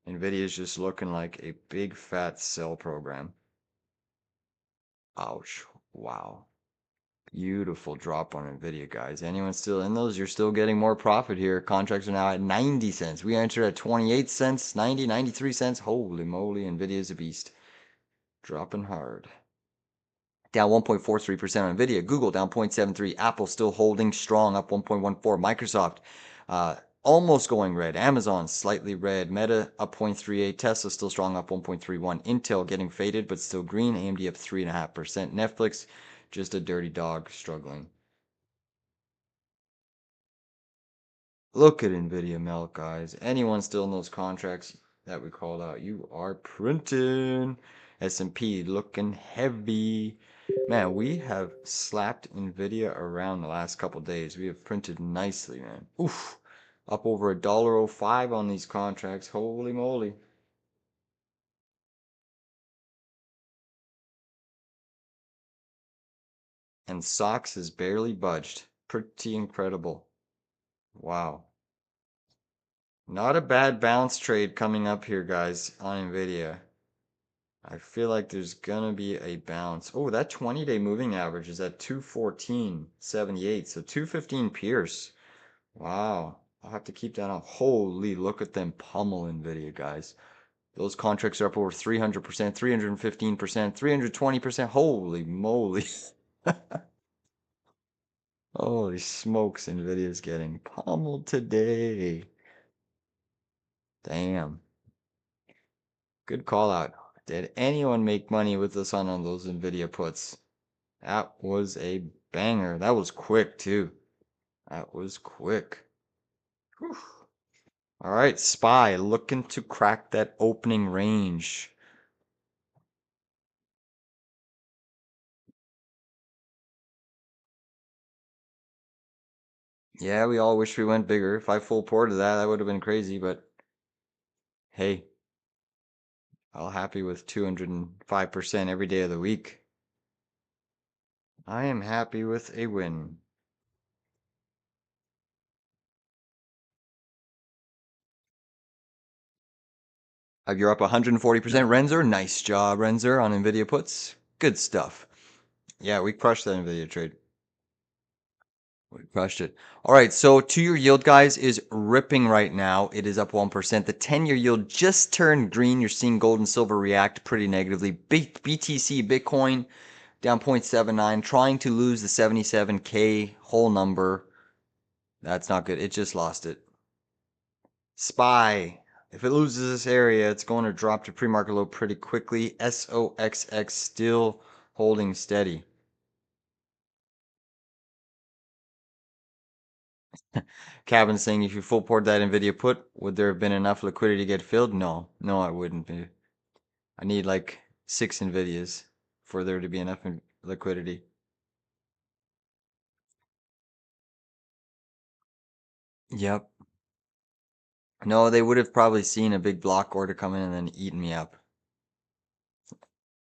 NVIDIA is just looking like a big fat sell program. Ouch. Wow. Beautiful drop on NVIDIA, guys. Anyone still in those? You're still getting more profit here. Contracts are now at 90 cents. We entered at 28 cents, 90, 93 cents. Holy moly, NVIDIA is a beast. Dropping hard. Down 1.43% on NVIDIA. Google down 0.73. Apple still holding strong, up 1.14. Microsoft almost going red. Amazon slightly red. Meta up 0.38. Tesla still strong, up 1.31. Intel getting faded, but still green. AMD up 3.5%. Netflix just a dirty dog struggling. Look at NVIDIA melt, guys. Anyone still in those contracts that we called out, you are printing. S&P looking heavy. Man, we have slapped NVIDIA around the last couple days. We have printed nicely, man. Oof. Up over $1.05 on these contracts. Holy moly. And SOX has barely budged. Pretty incredible. Wow. Not a bad bounce trade coming up here, guys, on NVIDIA. I feel like there's gonna be a bounce. Oh, that 20-day moving average is at 214.78, so 215 Pierce. Wow. I'll have to keep that on. Holy, look at them pummel NVIDIA, guys. Those contracts are up over 300%, 315%, 320%. Holy moly. Holy smokes, NVIDIA's getting pummeled today. Damn. Good call out. Did anyone make money with us on those NVIDIA puts? That was a banger. That was quick, too. That was quick. Whew. All right, SPY looking to crack that opening range. Yeah, we all wish we went bigger. If I full ported that, that would have been crazy, but hey, I'll happy with 205% every day of the week. I am happy with a win. You're up 140%, Renzer. Nice job, Renzer, on NVIDIA puts. Good stuff. Yeah, we crushed that NVIDIA trade. We crushed it. All right, so 2-year yield, guys, is ripping right now. It is up 1%. The 10-year yield just turned green. You're seeing gold and silver react pretty negatively. BTC, Bitcoin, down 0.79, trying to lose the 77K whole number. That's not good. It just lost it. SPY. If it loses this area, it's going to drop to pre-market low pretty quickly. SOXX still holding steady. Cabin saying, if you full port that NVIDIA put, would there have been enough liquidity to get filled? No, no, I wouldn't be. I need like 6 NVIDIAs for there to be enough liquidity. Yep. No, they would have probably seen a big block order come in and then eaten me up.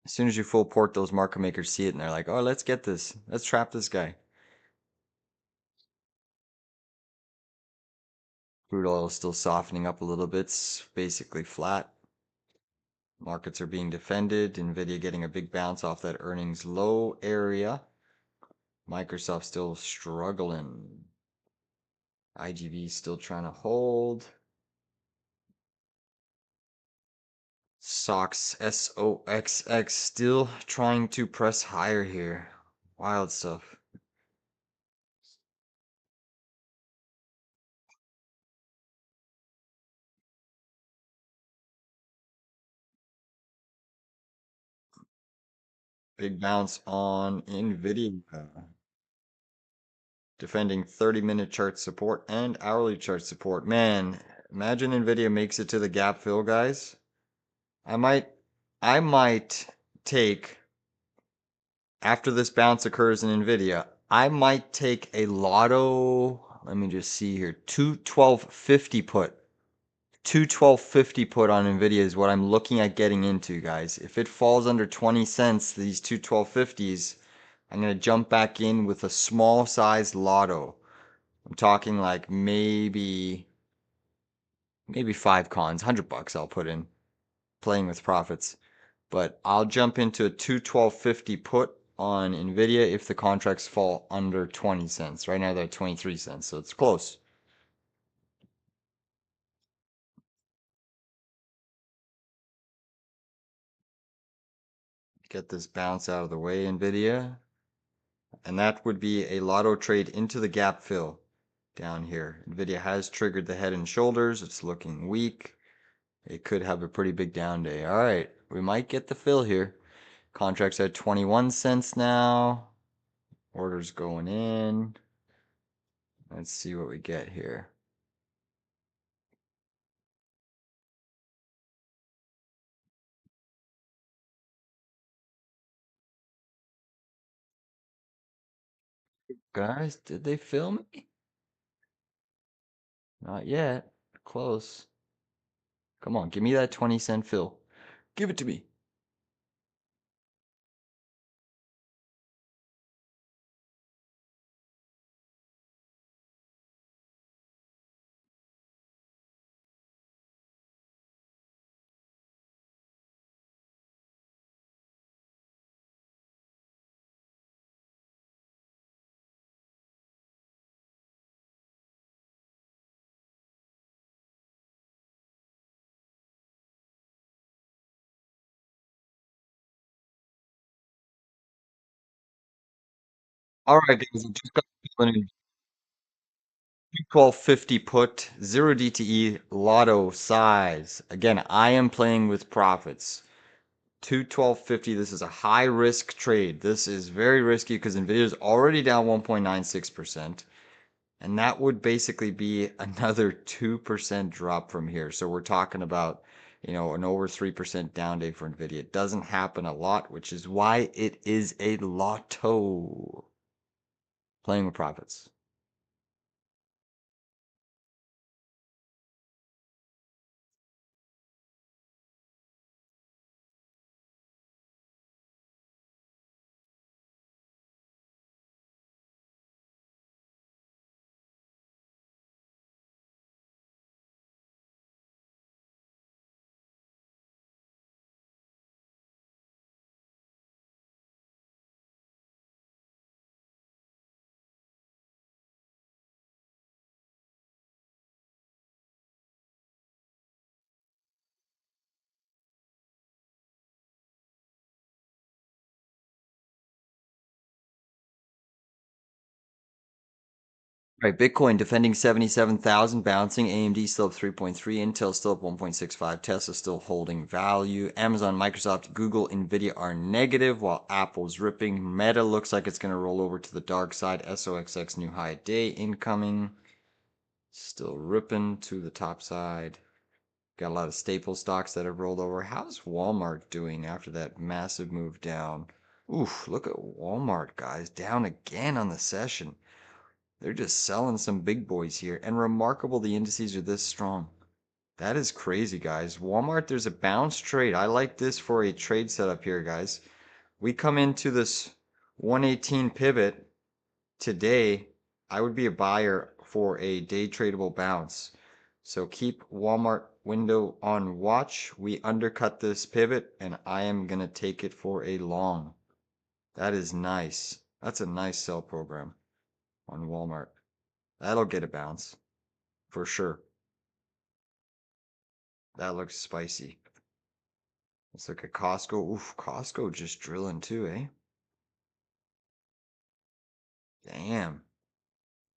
As soon as you full port, those market makers see it and they're like, oh, let's get this. Let's trap this guy. Crude oil is still softening up a little bit. It's basically flat. Markets are being defended. NVIDIA getting a big bounce off that earnings low area. Microsoft still struggling. IGV still trying to hold. SOX, SOXX still trying to press higher here. Wild stuff. Big bounce on NVIDIA. Defending 30-minute chart support and hourly chart support. Man, imagine NVIDIA makes it to the gap fill, guys. I might I might take, after this bounce occurs in NVIDIA, I might take a lotto, let me just see here, 212.50 put. 212.50 put on NVIDIA is what I'm looking at getting into, guys. If it falls under 20 cents, these 212.50s, I'm going to jump back in with a small size lotto. I'm talking like maybe 5 cons, $100 I'll put in, playing with profits. But I'll jump into a 212.50 put on NVIDIA if the contracts fall under 20 cents. Right now they're at 23 cents, so it's close. Get this bounce out of the way, NVIDIA. And that would be a lotto trade into the gap fill down here. NVIDIA has triggered the head and shoulders. It's looking weak. It could have a pretty big down day. All right, we might get the fill here. Contracts at 21 cents now. Orders going in. Let's see what we get here. Guys, did they film me? Not yet. Close. Come on, give me that 20-cent fill. Give it to me. All right, guys, I just got filling in 1250 put, 0 DTE, lotto size. Again, I am playing with profits. 212.50. This is a high risk trade. This is very risky because Nvidia is already down 1.96%. And that would basically be another 2% drop from here. So we're talking about, an over 3% down day for Nvidia. It doesn't happen a lot, which is why it is a lotto. Playing with profits. Right, Bitcoin defending 77,000, bouncing. AMD still up 3.3, Intel still up 1.65, Tesla still holding value. Amazon, Microsoft, Google, Nvidia are negative while Apple's ripping. Meta looks like it's going to roll over to the dark side. SOXX new high day incoming. Still ripping to the top side. Got a lot of staple stocks that have rolled over. How's Walmart doing after that massive move down? Oof, look at Walmart, guys. Down again on the session. They're just selling some big boys here. And remarkable the indices are this strong. That is crazy, guys. Walmart, there's a bounce trade. I like this for a trade setup here, guys. We come into this 118 pivot today. I would be a buyer for a day tradable bounce. So keep Walmart window on watch. We undercut this pivot and I am going to take it for a long. That is nice. That's a nice sell program on Walmart. That'll get a bounce for sure. That looks spicy. Let's look at Costco. Oof, Costco just drilling too, eh? Damn.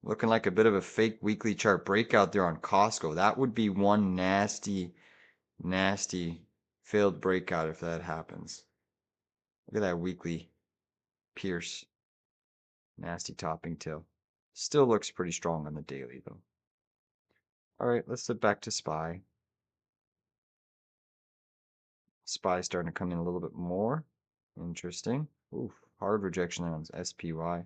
Looking like a bit of a fake weekly chart breakout there on Costco. That would be one nasty, nasty failed breakout if that happens. Look at that weekly Pierce. Nasty topping tail. Still looks pretty strong on the daily though. Alright, let's sit back to SPY. SPY starting to come in a little bit more. Interesting. Oof, hard rejection on SPY.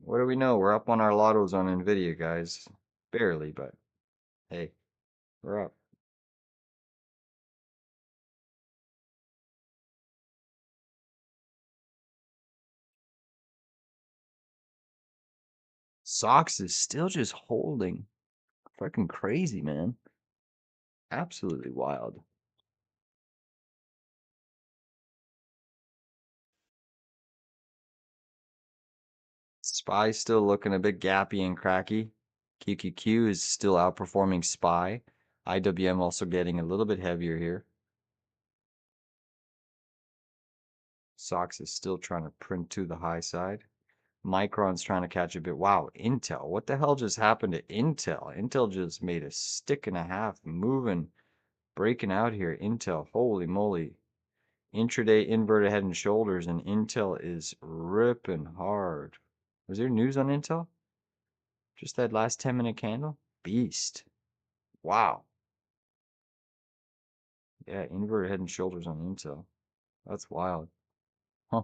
What do we know? We're up on our lottos on NVIDIA, guys. Barely, but hey, we're up. Sox is still just holding. Fucking crazy, man. Absolutely wild. SPY still looking a bit gappy and cracky. QQQ is still outperforming SPY. IWM also getting a little bit heavier here. SOX is still trying to print to the high side. Micron's trying to catch a bit. Wow, Intel. What the hell just happened to Intel? Intel just made a stick and a half moving, breaking out here. Intel, holy moly. Intraday inverted head and shoulders, and Intel is ripping hard. Was there news on Intel? Just that last 10-minute candle? Beast. Wow. Yeah, inverted head and shoulders on Intel. That's wild. Huh.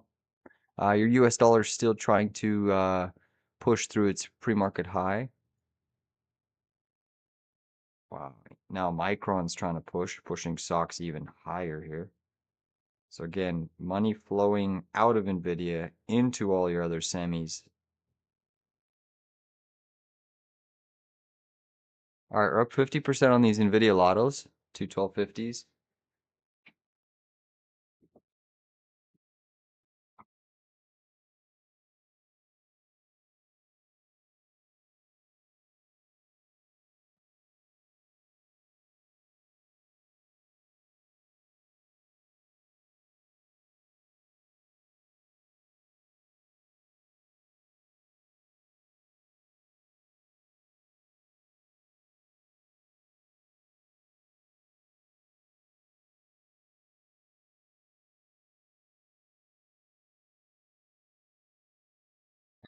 Your US dollar is still trying to push through its pre-market high. Wow. Now Micron's trying to pushing stocks even higher here. So again, money flowing out of NVIDIA into all your other semis. All right, we're up 50% on these NVIDIA Lottos, 212.50s.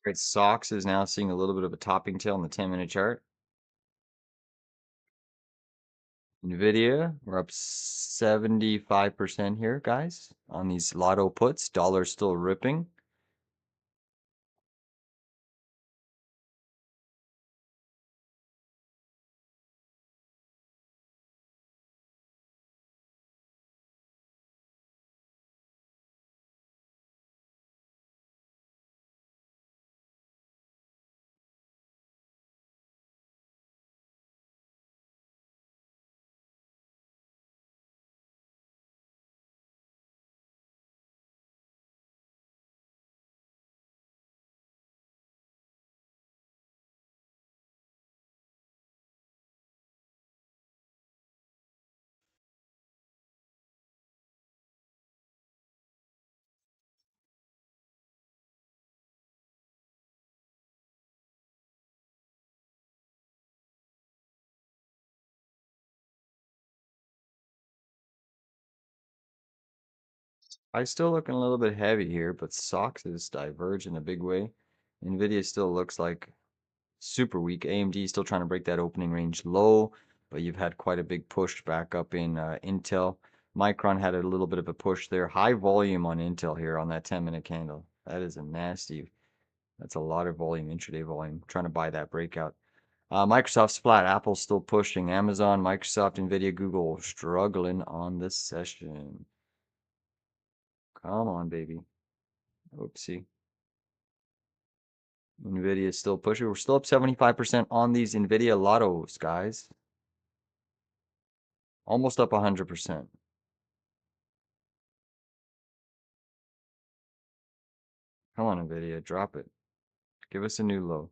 All right, SOX is now seeing a little bit of a topping tail on the 10-minute chart. NVIDIA, we're up 75% here, guys, on these lotto puts. Dollar's still ripping. I still looking a little bit heavy here, but SOX is diverged in a big way. NVIDIA still looks like super weak. AMD still trying to break that opening range low, but you've had quite a big push back up in Intel. Micron had a little bit of a push there. High volume on Intel here on that 10-minute candle. That is a nasty. That's a lot of volume, intraday volume. Trying to buy that breakout. Microsoft's flat. Apple's still pushing. Amazon, Microsoft, Nvidia, Google struggling on this session. Come on, baby. Oopsie. Nvidia is still pushing. We're still up 75% on these Nvidia Lottos, guys. Almost up 100%. Come on, Nvidia, drop it. Give us a new low.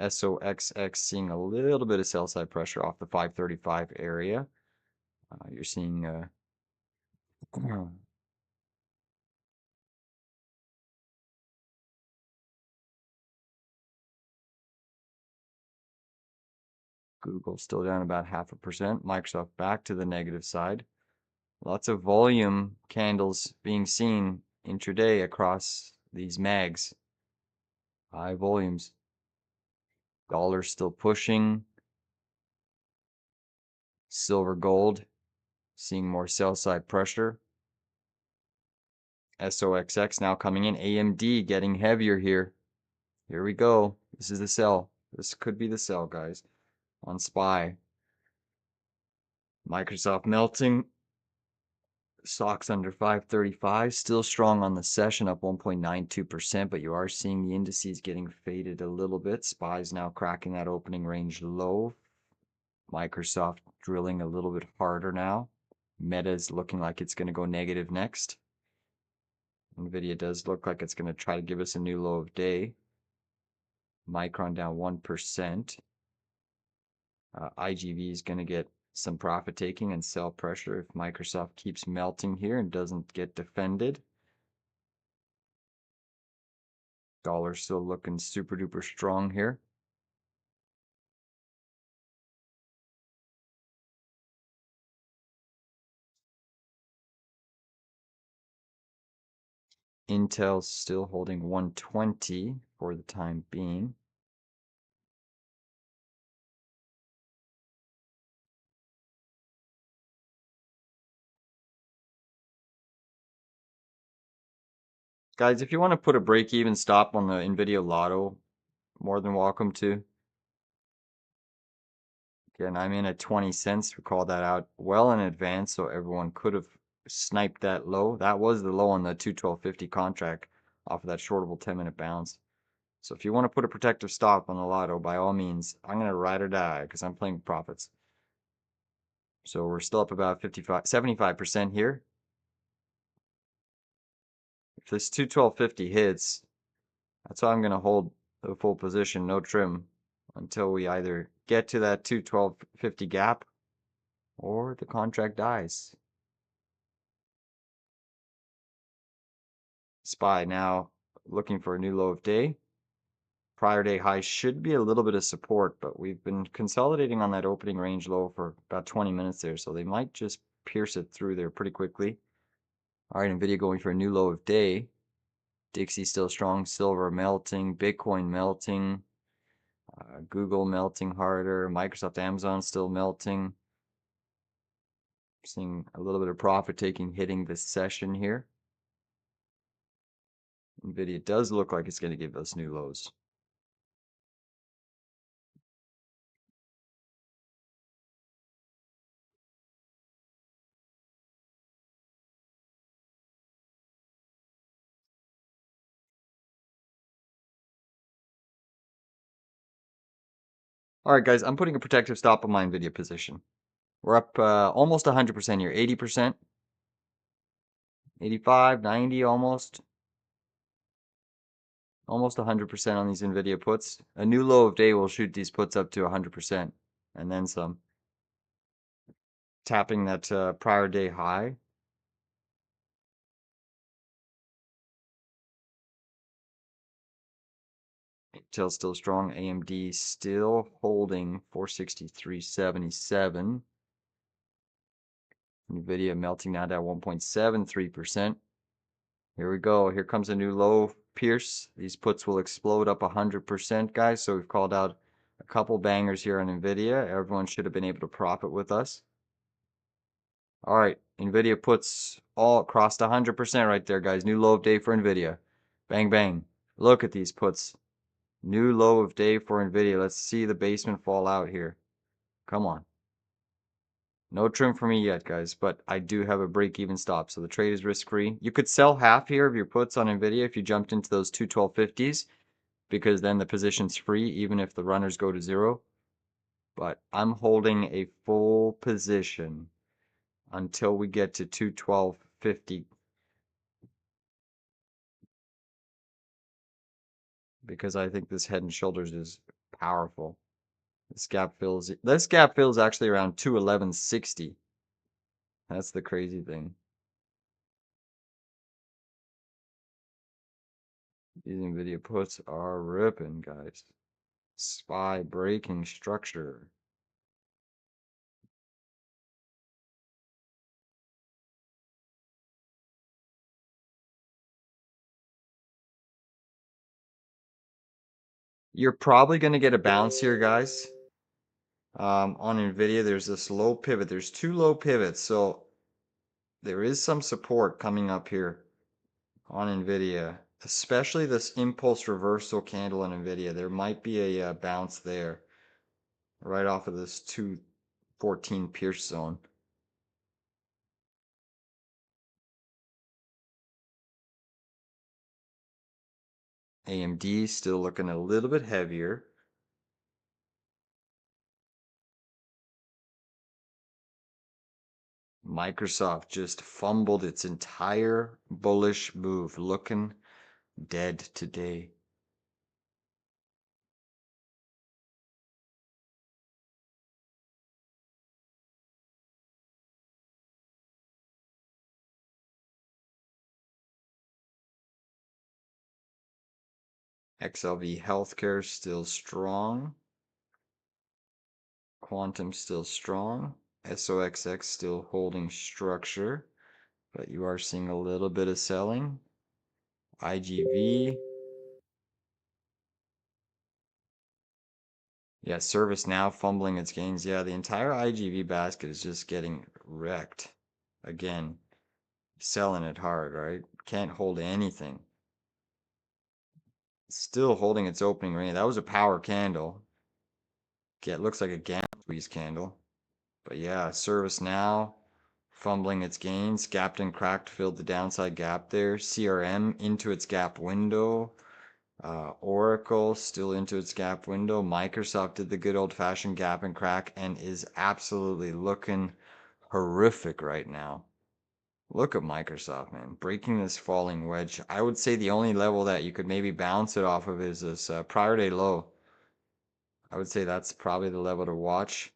SOXX seeing a little bit of sell side pressure off the 535 area. You're seeing Google still down about 0.5%. Microsoft back to the negative side. Lots of volume candles being seen intraday across these mags. High volumes. Dollar still pushing. Silver gold seeing more sell side pressure. SOXX now coming in. AMD getting heavier here. Here we go. This is the sell. This could be the sell, guys. On SPY. Microsoft melting. SOX under 535. Still strong on the session, up 1.92%, but you are seeing the indices getting faded a little bit. SPY's now cracking that opening range low. Microsoft drilling a little bit harder now. Meta's looking like it's going to go negative next. NVIDIA does look like it's going to try to give us a new low of day. Micron down 1%. IGV is going to get some profit taking and sell pressure if Microsoft keeps melting here and doesn't get defended. Dollar still looking super duper strong here. Intel's still holding 120 for the time being. Guys, if you want to put a break-even stop on the NVIDIA Lotto, more than welcome to. Again, I'm in at 20 cents. We called that out well in advance, so everyone could have sniped that low. That was the low on the 212.50 contract off of that shortable 10-minute bounce. So if you want to put a protective stop on the Lotto, by all means, I'm going to ride or die because I'm playing profits. So we're still up about 75% here. If this 212.50 hits, that's why I'm going to hold the full position, no trim, until we either get to that 212.50 gap or the contract dies. SPY now looking for a new low of day. Prior day high should be a little bit of support, but we've been consolidating on that opening range low for about 20 minutes there, so they might just pierce it through there pretty quickly. All right, NVIDIA going for a new low of day. Dixie still strong, silver melting, Bitcoin melting, Google melting harder, Microsoft, Amazon still melting. Seeing a little bit of profit taking hitting this session here. NVIDIA does look like it's going to give us new lows. All right, guys, I'm putting a protective stop on my NVIDIA position. We're up almost 100% here, 80%, 85, 90 almost. Almost 100% on these NVIDIA puts. A new low of day will shoot these puts up to 100% and then some. Tapping that prior day high. Intel still strong. AMD still holding 463.77. NVIDIA melting now down 1.73%. Here we go. Here comes a new low pierce. These puts will explode up 100%, guys. So we've called out a couple bangers here on NVIDIA. Everyone should have been able to profit with us. All right, NVIDIA puts all crossed 100% right there, guys. New low of day for NVIDIA. Bang, bang. Look at these puts. New low of day for NVIDIA. Let's see the basement fall out here. Come on. No trim for me yet, guys, but I do have a break-even stop, so the trade is risk-free. You could sell half here of your puts on NVIDIA if you jumped into those 212.50s, because then the position's free, even if the runners go to zero. But I'm holding a full position until we get to 212.50, because I think this head and shoulders is powerful. This gap fills actually around 211.60. That's the crazy thing. These NVIDIA puts are ripping, guys. SPY breaking structure. You're probably going to get a bounce here, guys. On NVIDIA, there's this low pivot. There's two low pivots, so there is some support coming up here on NVIDIA, especially this impulse reversal candle on NVIDIA. There might be a bounce there right off of this 214 pierce zone. AMD still looking a little bit heavier. Microsoft just fumbled its entire bullish move, looking dead today. XLV Healthcare still strong. Quantum still strong. SOXX still holding structure, but you are seeing a little bit of selling. IGV. Yeah, ServiceNow fumbling its gains. Yeah, the entire IGV basket is just getting wrecked. Again, selling it hard, right? Can't hold anything. Still holding its opening range. That was a power candle. It looks like a gamma squeeze candle. But yeah, service now fumbling its gains. Gapped and cracked, filled the downside gap there. CRM into its gap window. Oracle still into its gap window. Microsoft did the good old-fashioned gap and crack and is absolutely looking horrific right now. Look at Microsoft, man, breaking this falling wedge. I would say the only level that you could maybe bounce it off of is this prior day low. I would say that's probably the level to watch.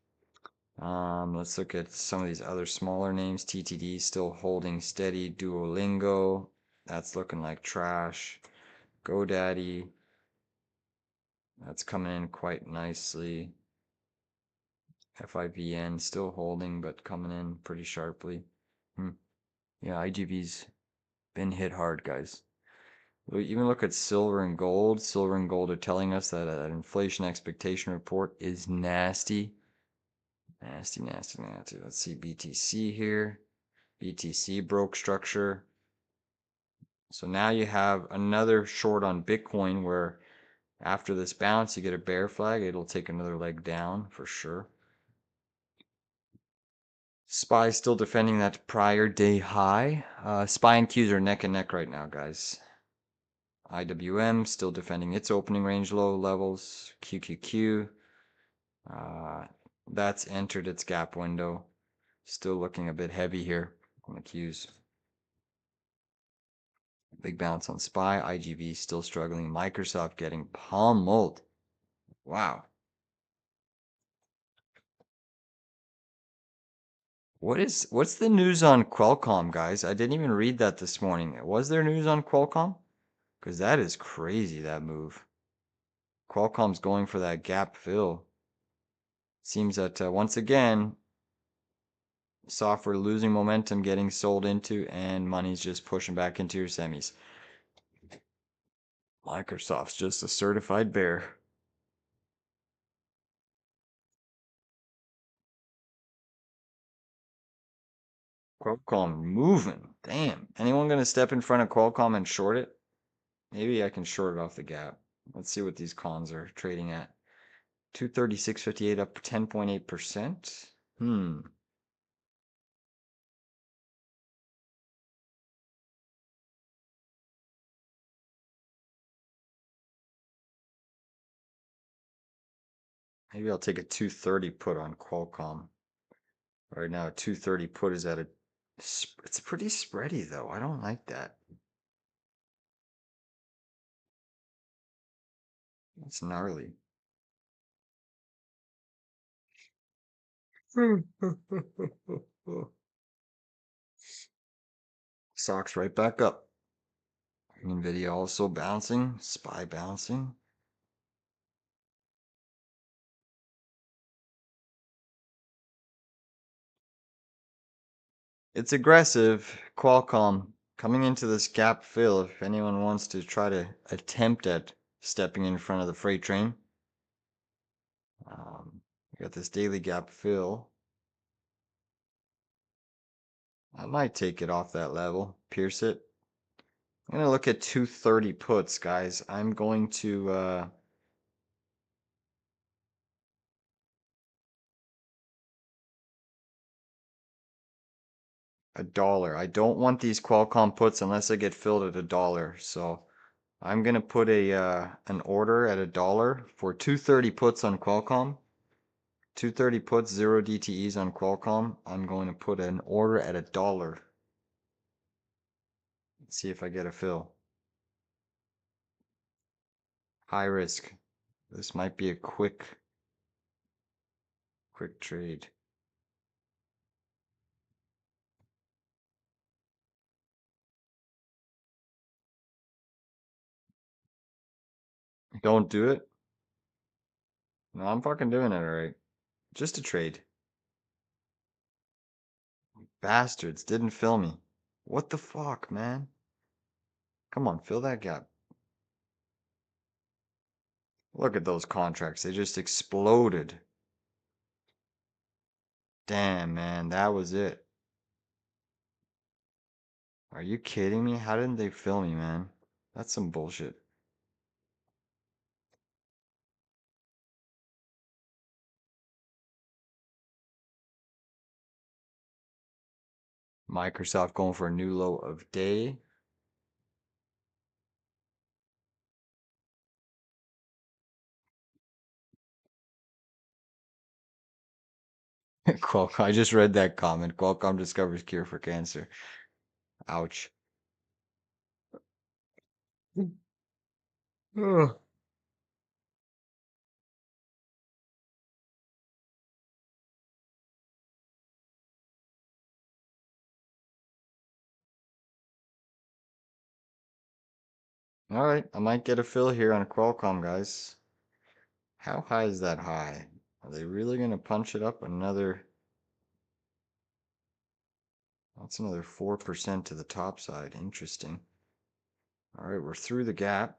Let's look at some of these other smaller names. TTD still holding steady. Duolingo, that's looking like trash. GoDaddy, that's coming in quite nicely. FIVN still holding, but coming in pretty sharply. Yeah, IGV's been hit hard, guys. We even look at silver and gold. Silver and gold are telling us that an inflation expectation report is nasty. Nasty, nasty, nasty. Let's see BTC here. BTC broke structure. So now you have another short on Bitcoin where after this bounce, you get a bear flag. It'll take another leg down for sure. SPY still defending that prior day high. SPY and Qs are neck and neck right now, guys. IWM still defending its opening range low levels. QQQ, that's entered its gap window. Still looking a bit heavy here on the Qs. Big bounce on SPY. IGV still struggling. Microsoft getting pummeled. Wow. What's the news on Qualcomm, guys? I didn't even read that this morning. Was there news on Qualcomm? Because that is crazy, that move. Qualcomm's going for that gap fill. Seems that once again, software losing momentum, getting sold into, and money's just pushing back into your semis. Microsoft's just a certified bear. Qualcomm moving. Damn. Anyone gonna step in front of Qualcomm and short it? Maybe I can short it off the gap. Let's see what these cons are trading at. 236.58 up 10.8%. Maybe I'll take a 230 put on Qualcomm. Right now, a 230 put is at a. It's pretty spready though. I don't like that. It's gnarly. Socks right back up. NVDA also bouncing. SPY bouncing. It's aggressive. Qualcomm coming into this gap fill. If anyone wants to try to attempt at stepping in front of the freight train. We got this daily gap fill. I might take it off that level. Pierce it. I'm going to look at 230 puts, guys. I'm going to $1. I don't want these Qualcomm puts unless I get filled at $1. So I'm gonna put a an order at $1 for 230 puts on Qualcomm. 230 puts, 0 DTEs on Qualcomm. I'm going to put an order at $1. Let's see if I get a fill. High risk. This might be a quick trade. Don't do it. No, I'm fucking doing it alright. Just a trade. Bastards didn't fill me. What the fuck, man? Come on, fill that gap. Look at those contracts. They just exploded. Damn, man, that was it. Are you kidding me? How didn't they fill me, man? That's some bullshit. Microsoft going for a new low of day. Qualcomm. I just read that comment. Qualcomm discovers cure for cancer. Ouch. Ugh. All right, I might get a fill here on Qualcomm, guys. How high is that high? Are they really going to punch it up another? That's another 4% to the top side. Interesting. All right, we're through the gap.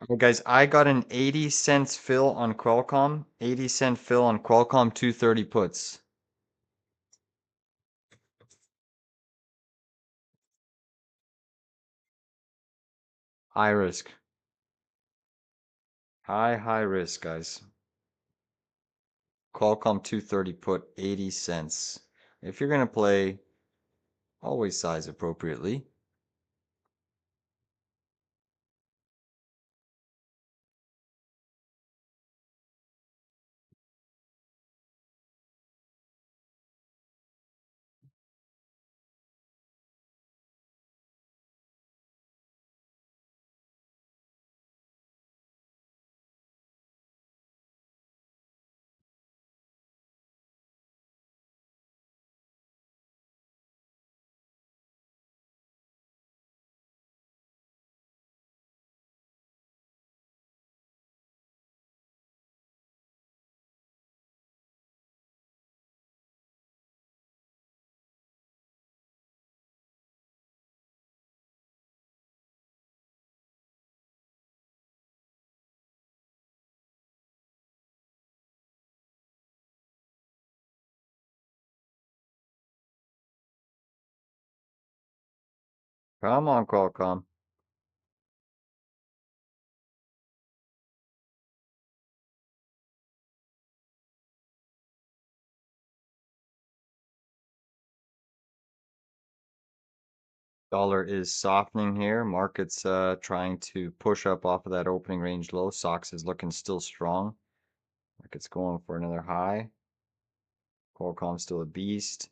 Okay, guys, I got an 80 cents fill on Qualcomm. 80-cent fill on Qualcomm 230 puts. High risk. High risk, guys. Qualcomm 230 put 80 cents. If you're going to play, always size appropriately. Come on, Qualcomm. Dollar is softening here. Market's trying to push up off of that opening range low. SOX is looking still strong. Market's going for another high. Qualcomm's still a beast.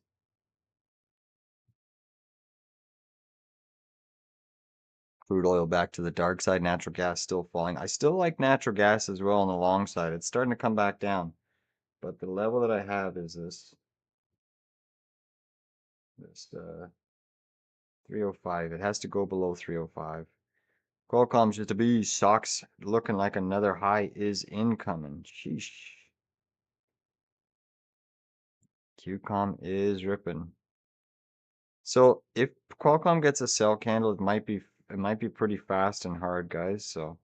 Crude oil back to the dark side. Natural gas still falling. I still like natural gas as well on the long side. It's starting to come back down. But the level that I have is this 305. It has to go below 305. Qualcomm's just a beast. SOX looking like another high is incoming. Sheesh. QCOM is ripping. So if Qualcomm gets a sell candle, it might be pretty fast and hard, guys. So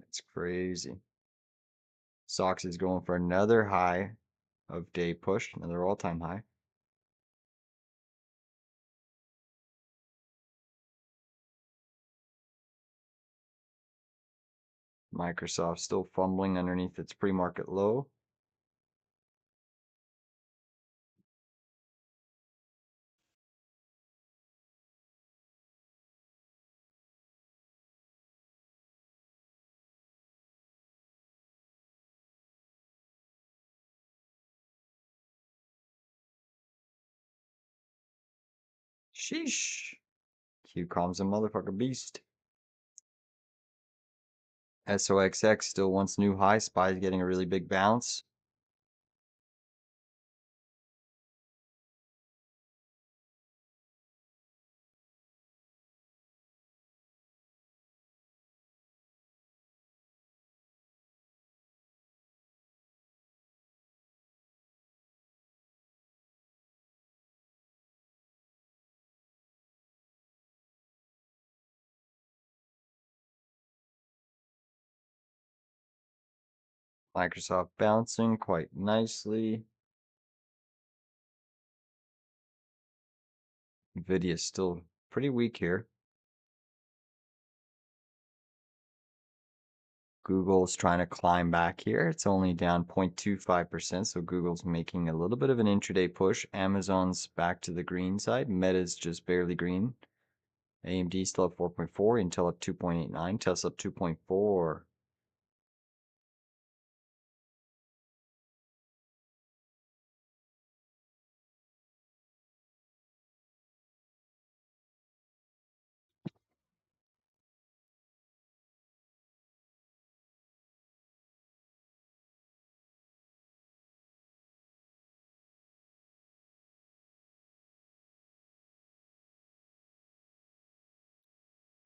it's crazy. SOX is going for another high of day push, another all-time high. Microsoft still fumbling underneath its pre-market low. Sheesh. QCOM's a motherfucker beast. SOXX still wants new high. SPY's getting a really big bounce. Microsoft bouncing quite nicely. NVIDIA still pretty weak here. Google's trying to climb back here. It's only down 0.25%, so Google's making a little bit of an intraday push. Amazon's back to the green side. Meta's just barely green. AMD still up 4.4, Intel up 2.89, Tesla up 2.4.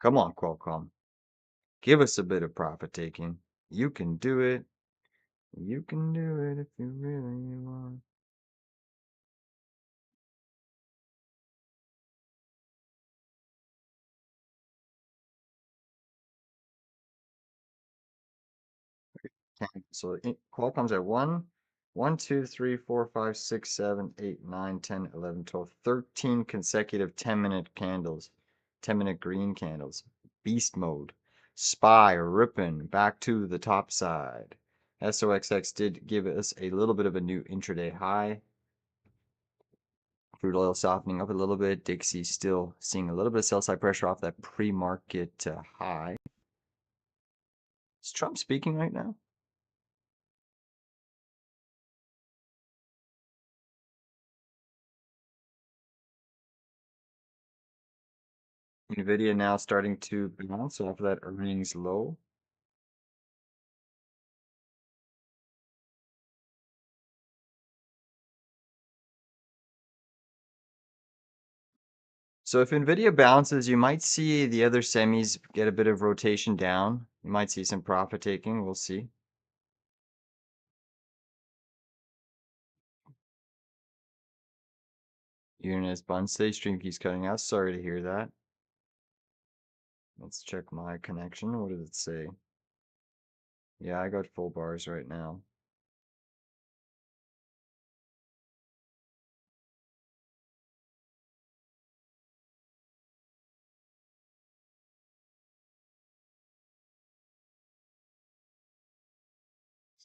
Come on, Qualcomm. Give us a bit of profit taking. You can do it. You can do it if you really want. So Qualcomm's at 1, 2, 3, 4, 5, 6, 7, 8, 9, 10, 11, 12, 13 consecutive 10-minute candles, 10-minute green candles. Beast mode. SPY ripping back to the top side. SOXX did give us a little bit of a new intraday high. Crude oil softening up a little bit. Dixie still seeing a little bit of sell side pressure off that pre-market high. Is Trump speaking right now? NVDA now starting to bounce off of that earnings low. So if NVIDIA bounces, you might see the other semis get a bit of rotation down. You might see some profit taking. We'll see. Union's bun today. Stream keeps cutting out. Sorry to hear that. Let's check my connection. What does it say? Yeah, I got full bars right now.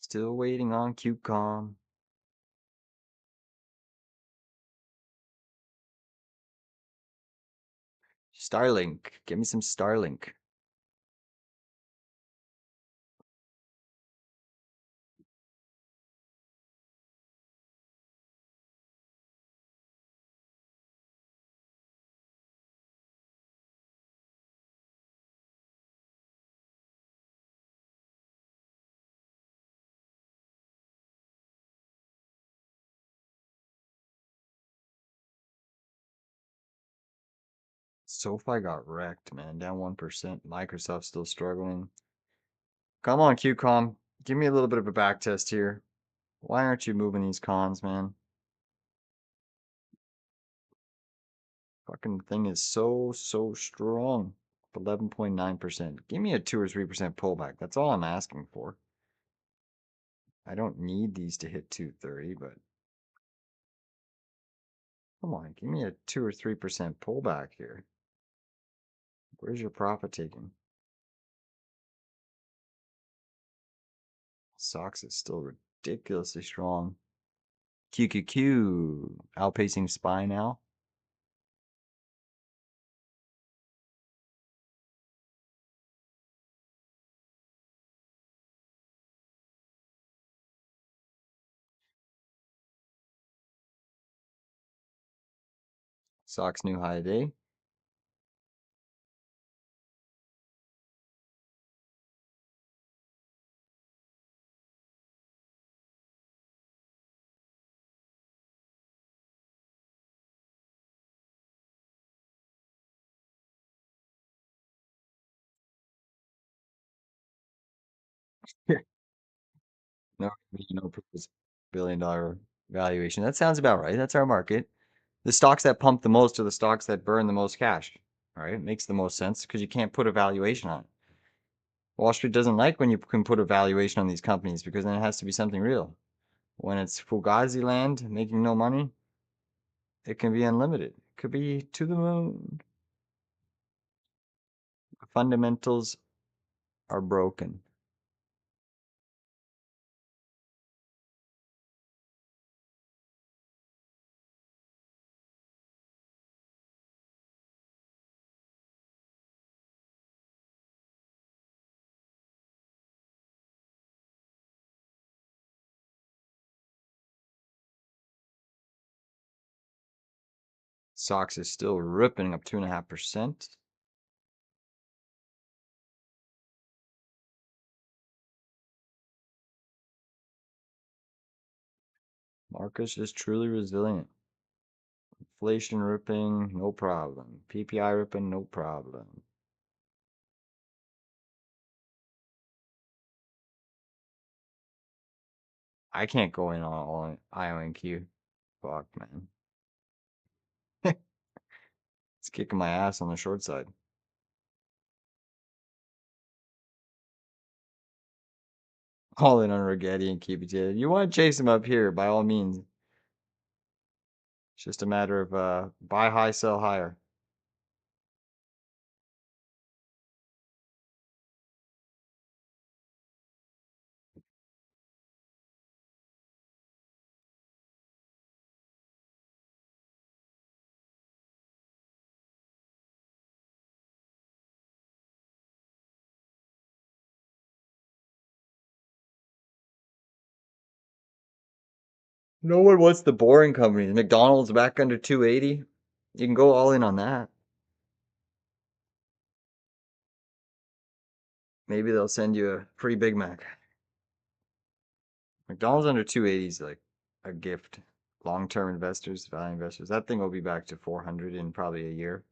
Still waiting on QCOM. Starlink. Give me some Starlink. SoFi got wrecked, man. Down 1%. Microsoft still struggling. Come on, QCOM. Give me a little bit of a back test here. Why aren't you moving these cons, man? Fucking thing is so strong. 11.9%. Give me a 2 or 3% pullback. That's all I'm asking for. I don't need these to hit 230, but come on, give me a 2 or 3% pullback here. Where's your profit taking? SOX is still ridiculously strong. QQQ outpacing SPY now. SOX new high today. No, no $1 billion valuation. That sounds about right. That's our market. The stocks that pump the most are the stocks that burn the most cash. All right, it makes the most sense because you can't put a valuation on it. Wall Street doesn't like when you can put a valuation on these companies because then it has to be something real. When it's Fugazi land making no money, it can be unlimited. It could be to the moon. Fundamentals are broken. Sox is still ripping up 2.5%. Marcus is truly resilient. Inflation ripping, no problem. PPI ripping, no problem. I can't go in on all IONQ. Fuck, man. It's kicking my ass on the short side. All in on Rigetti and keep it in. You want to chase him up here, by all means. It's just a matter of buy high, sell higher. No one wants the boring companies. McDonald's back under 280. You can go all in on that. Maybe they'll send you a free Big Mac. McDonald's under 280 is like a gift. Long-term investors, value investors. That thing will be back to 400 in probably a year.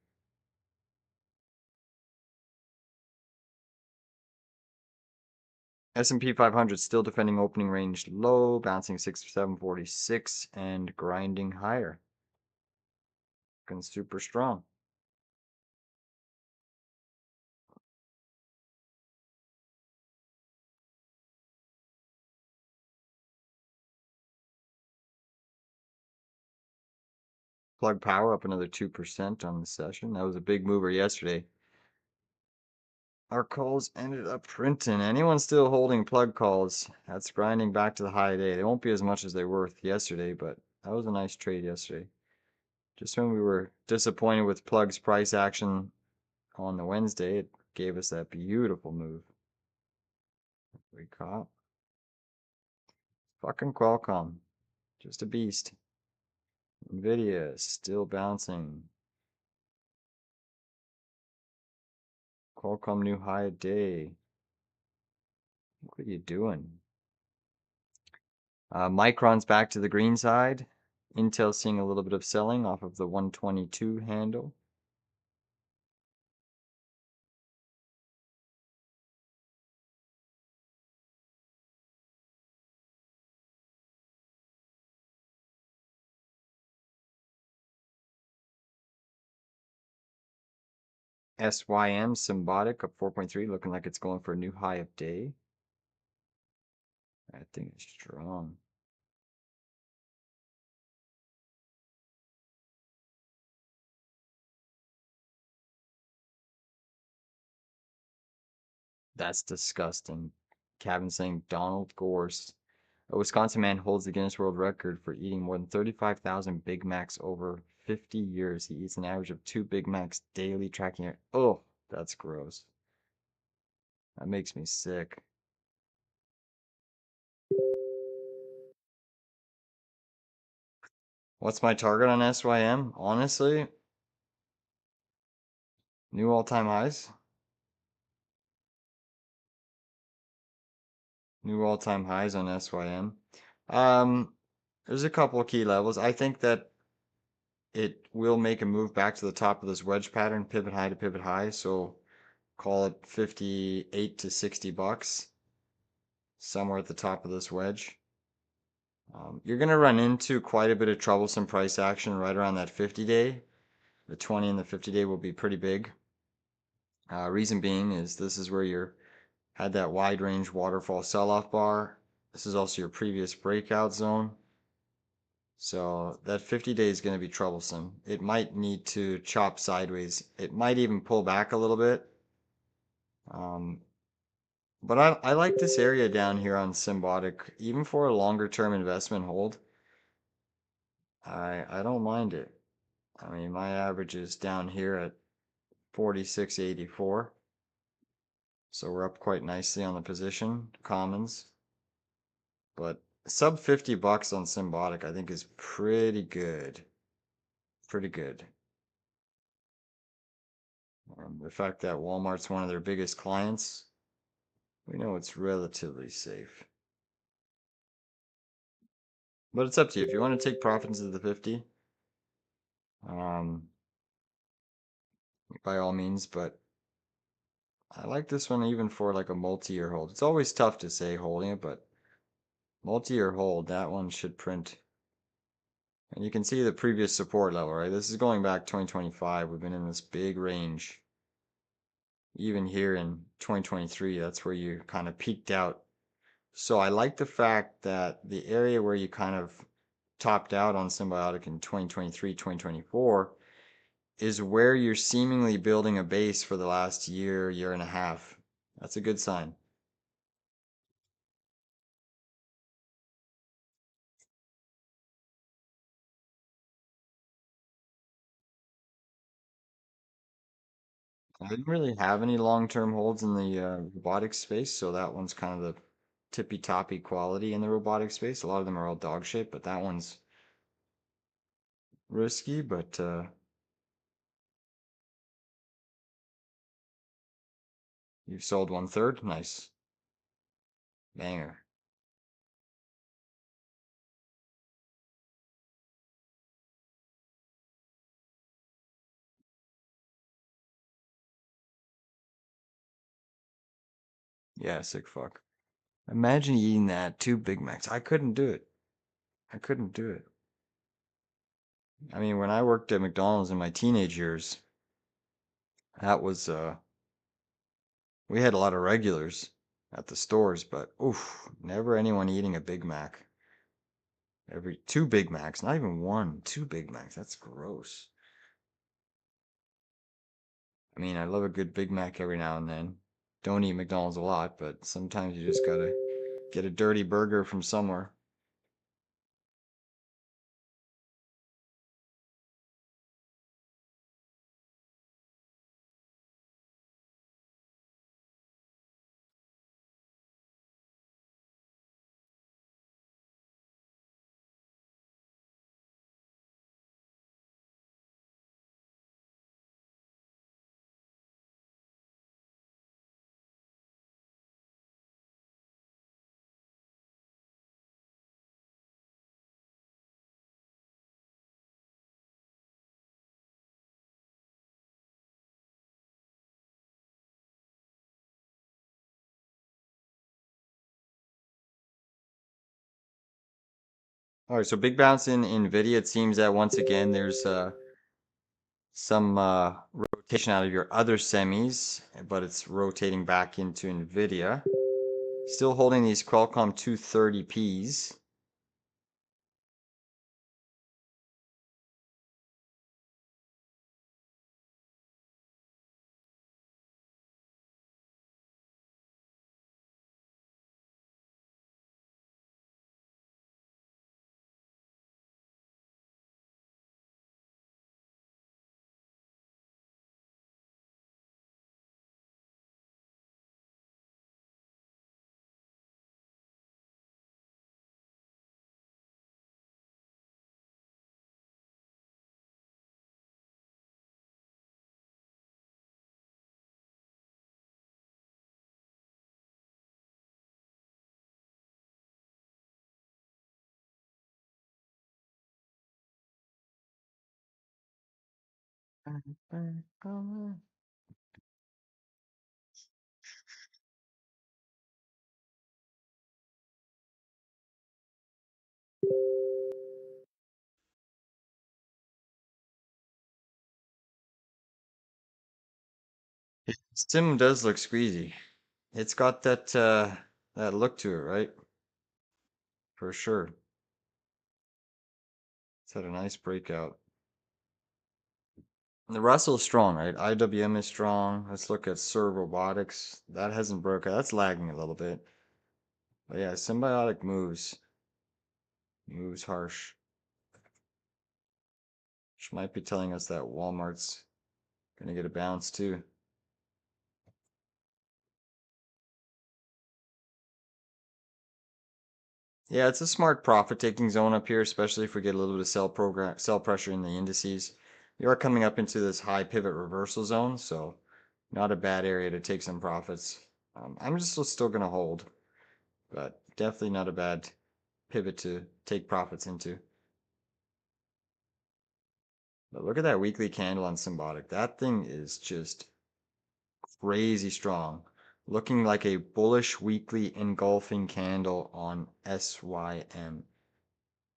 S&P 500 still defending opening range low, bouncing 6746 and grinding higher. Looking super strong. Plug Power up another 2% on the session. That was a big mover yesterday. Our calls ended up printing. Anyone still holding plug calls? That's grinding back to the high day. They won't be as much as they were yesterday, but that was a nice trade yesterday. Just when we were disappointed with plug's price action on the Wednesday, it gave us that beautiful move. We caught. Fucking Qualcomm. Just a beast. NVDA still bouncing. Qualcomm new high day. What are you doing? Micron's back to the green side. Intel seeing a little bit of selling off of the 122 handle. SYM Symbiotic up 4.3, looking like it's going for a new high of day. I think it's strong. That's disgusting. Kevin saying Donald Gorse. A Wisconsin man holds the Guinness World Record for eating more than 35,000 Big Macs over 50 years. He eats an average of 2 Big Macs daily, tracking it. Oh, that's gross. That makes me sick. What's my target on SYM? Honestly, new all-time highs. New all-time highs on SYM. There's a couple of key levels. I think that it will make a move back to the top of this wedge pattern, pivot high to pivot high. So call it 58 to 60 bucks, somewhere at the top of this wedge. You're going to run into quite a bit of troublesome price action right around that 50-day. The 20 and the 50-day will be pretty big. Reason being is this is where you had that wide range waterfall sell-off bar. This is also your previous breakout zone. So that 50-day is going to be troublesome. It might need to chop sideways. It might even pull back a little bit. But I like this area down here on Symbiotic, even for a longer term investment hold. I don't mind it. I mean, my average is down here at 46.84. So we're up quite nicely on the position, commons. But sub 50 bucks on Symbiotic, I think is pretty good. Pretty good. The fact that Walmart's one of their biggest clients, we know it's relatively safe. But it's up to you. If you want to take profits of the 50, um, by all means, but I like this one even for like a multi-year hold. It's always tough to say holding it, but multi-year hold, that one should print. And you can see the previous support level, right? This is going back 2025. We've been in this big range. Even here in 2023, that's where you kind of peaked out. So I like the fact that the area where you kind of topped out on Symbiotic in 2023, 2024 is where you're seemingly building a base for the last year, year and a half. That's a good sign. I didn't really have any long-term holds in the robotics space, so that one's kind of the tippy-toppy quality in the robotics space. A lot of them are all dog shit, but that one's risky, but you've sold 1/3. Nice. Banger. Yeah, sick fuck. Imagine eating that, 2 Big Macs. I couldn't do it. I couldn't do it. I mean, when I worked at McDonald's in my teenage years, that was we had a lot of regulars at the stores, but oof, never anyone eating a Big Mac. Every 2 Big Macs, not even one, 2 Big Macs. That's gross. I mean, I love a good Big Mac every now and then. Don't eat McDonald's a lot, but sometimes you just gotta get a dirty burger from somewhere. All right, so big bounce in NVIDIA. It seems that once again there's some rotation out of your other semis, but it's rotating back into NVIDIA. Still holding these Qualcomm 230Ps. Sim does look squeezy. It's got that look to it, right? For sure. It's had a nice breakout. And the Russell's strong, right? IWM is strong. Let's look at Serve Robotics. That hasn't broken. That's lagging a little bit. But yeah, Symbiotic moves harsh. Which might be telling us that Walmart's gonna get a bounce too. Yeah, it's a smart profit taking zone up here, especially if we get a little bit of sell pressure in the indices. You are coming up into this high pivot reversal zone, so not a bad area to take some profits. I'm just still going to hold, but definitely not a bad pivot to take profits into. But look at that weekly candle on Symbiotic. That thing is just crazy strong. Looking like a bullish weekly engulfing candle on SYM.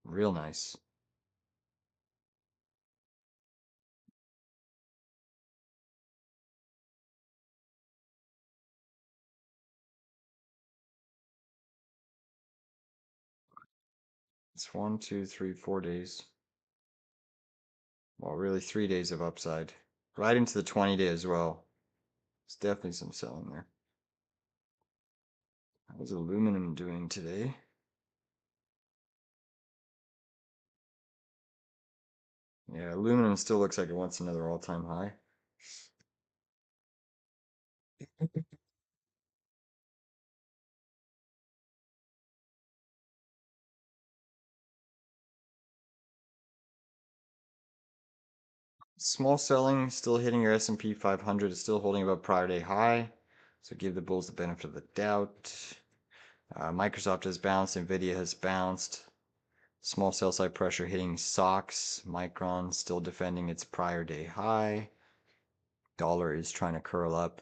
Real nice. It's 1, 2, 3, 4 days. Well, really 3 days of upside. Right into the 20-day as well. There's definitely some selling there. How's aluminum doing today? Yeah, aluminum still looks like it wants another all-time high. Small selling, still hitting your S&P 500, is still holding above prior day high. So give the bulls the benefit of the doubt. Microsoft has bounced, NVDA has bounced. Small sell side pressure hitting SOX. Micron still defending its prior day high. Dollar is trying to curl up.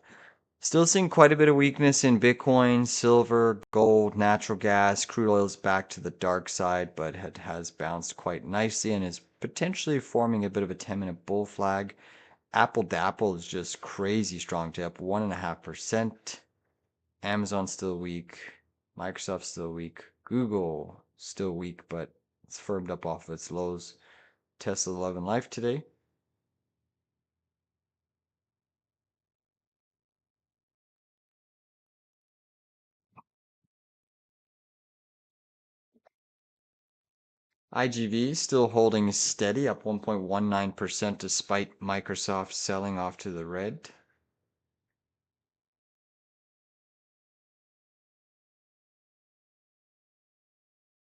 Still seeing quite a bit of weakness in Bitcoin, silver, gold, natural gas. Crude oil is back to the dark side, but it has bounced quite nicely and is potentially forming a bit of a 10-minute bull flag. Apple Dapple is just crazy strong to up 1.5%. Amazon still weak. Microsoft still weak. Google still weak, but it's firmed up off of its lows. Tesla 11 Life today. IGV still holding steady, up 1.19% despite Microsoft selling off to the red.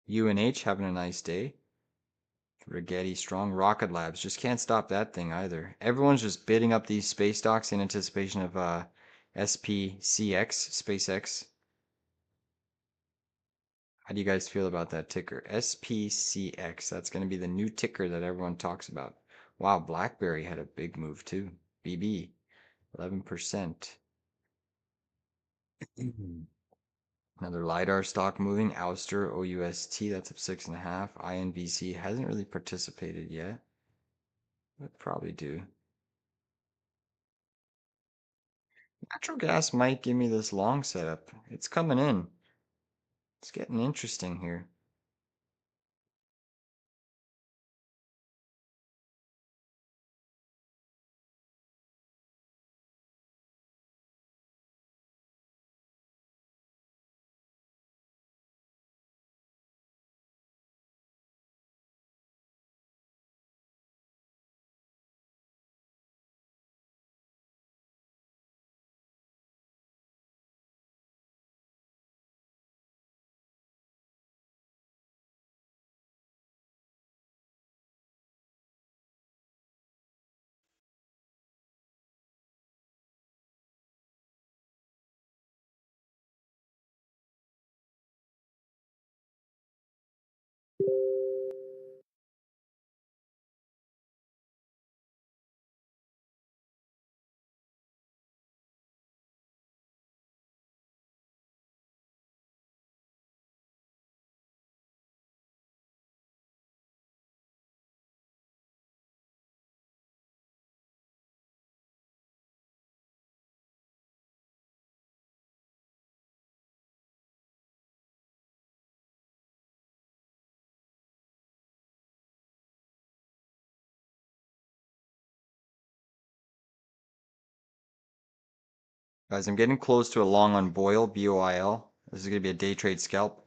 UNH having a nice day. Rigetti strong. Rocket Labs just can't stop that thing either. Everyone's just bidding up these space stocks in anticipation of SPCX, SpaceX. How do you guys feel about that ticker? SPCX. That's going to be the new ticker that everyone talks about. Wow, BlackBerry had a big move too. BB, 11%. Another LiDAR stock moving. Ouster, OUST, that's up 6.5. INVC hasn't really participated yet. But probably do. Natural gas might give me this long setup. It's coming in. It's getting interesting here. Guys, I'm getting close to a long on Boyle, BOIL. This is going to be a day trade scalp.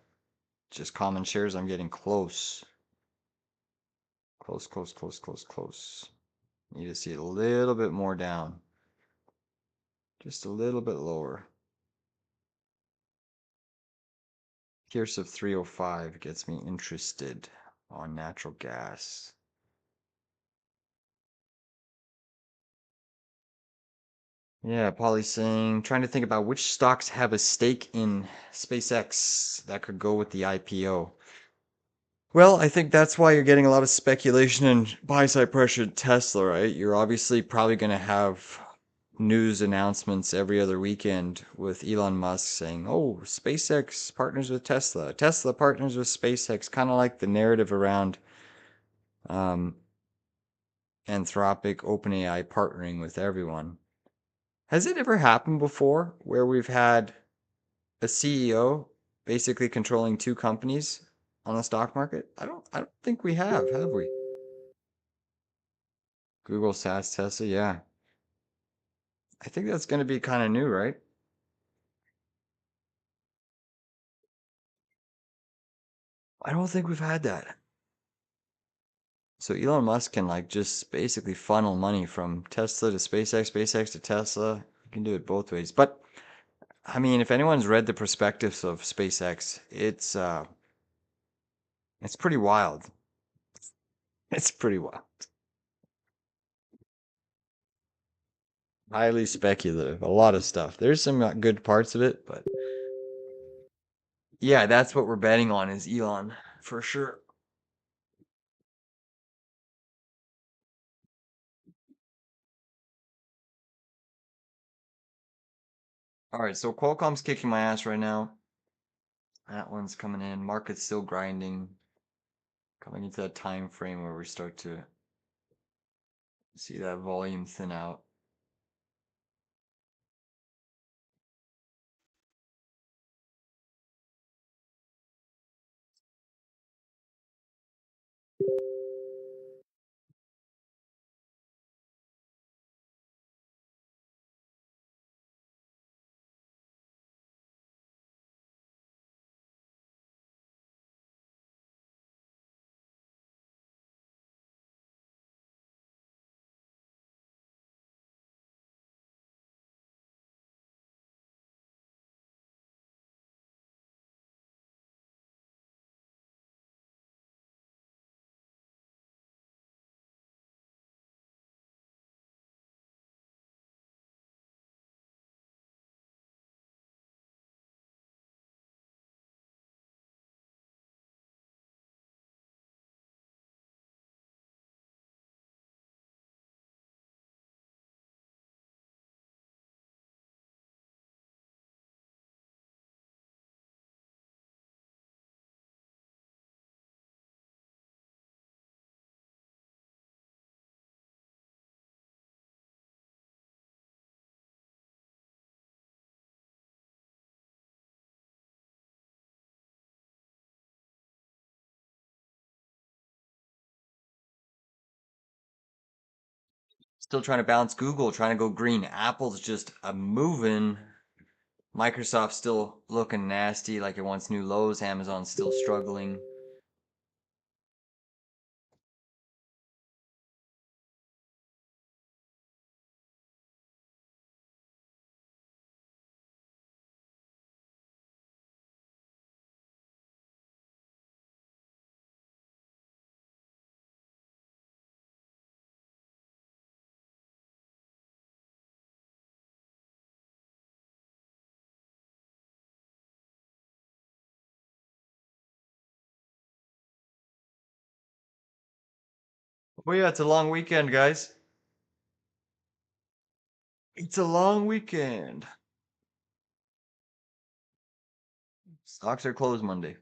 Just common shares, I'm getting close. Close, close, close, close, close. Need to see it a little bit more down. Just a little bit lower. Pierce of 305 gets me interested on natural gas. Yeah, Polly saying, trying to think about which stocks have a stake in SpaceX that could go with the IPO. Well, I think that's why you're getting a lot of speculation and buy-side pressure in Tesla, right? You're obviously probably going to have news announcements every other weekend with Elon Musk saying, "Oh, SpaceX partners with Tesla. Tesla partners with SpaceX," kind of like the narrative around um, Anthropic, OpenAI partnering with everyone. Has it ever happened before where we've had a CEO basically controlling two companies on the stock market? I don't think we have we? Google, SaaS, Tesla, yeah. I think that's going to be kind of new, right? I don't think we've had that. So Elon Musk can like just basically funnel money from Tesla to SpaceX, SpaceX to Tesla. You can do it both ways. But I mean, if anyone's read the prospectus of SpaceX, it's pretty wild. It's pretty wild. Highly speculative. A lot of stuff. There's some good parts of it, but yeah, that's what we're betting on is Elon for sure. All right, so Qualcomm's kicking my ass right now. That one's coming in. Market's still grinding. Coming into that time frame where we start to see that volume thin out. Still trying to bounce Google, trying to go green. Apple's just a moving. Microsoft's still looking nasty like it wants new lows. Amazon's still struggling. Oh yeah, it's a long weekend, guys. It's a long weekend. Stocks are closed Monday.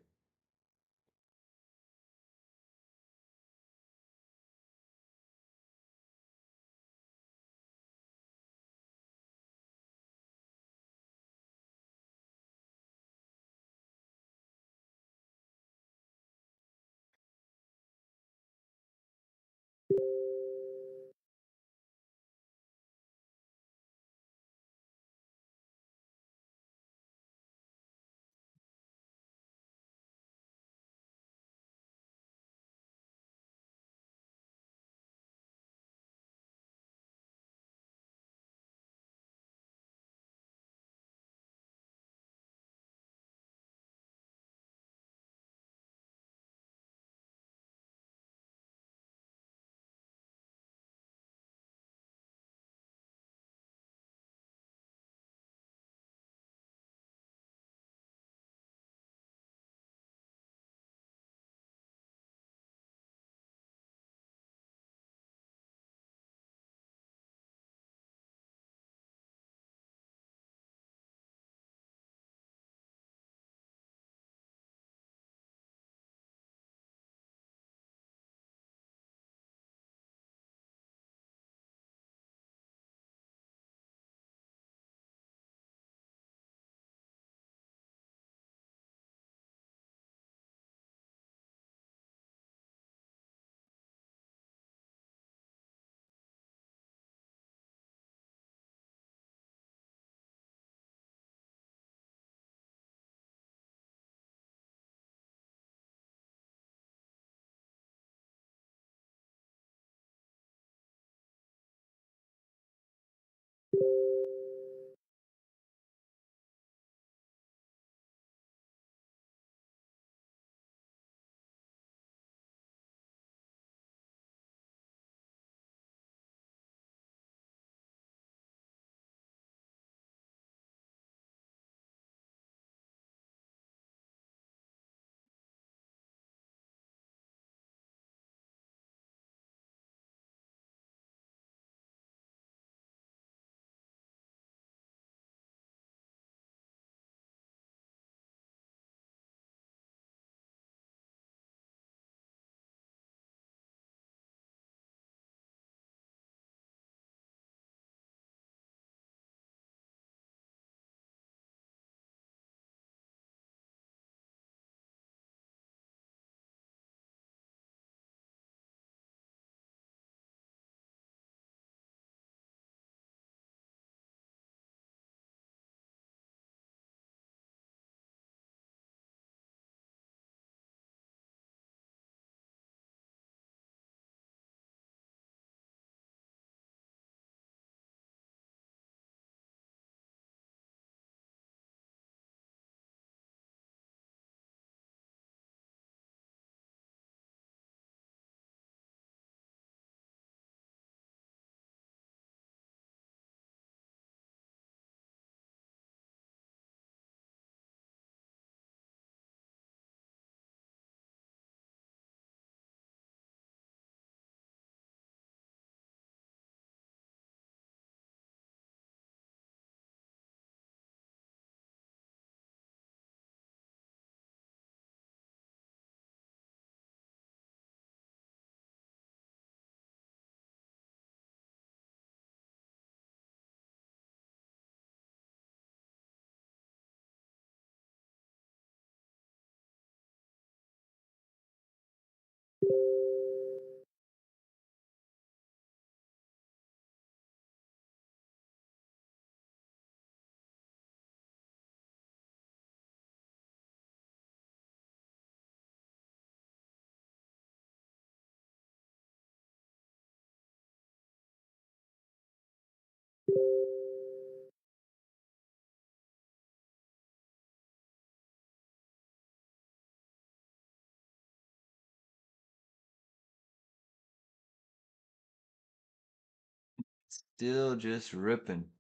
Still just ripping.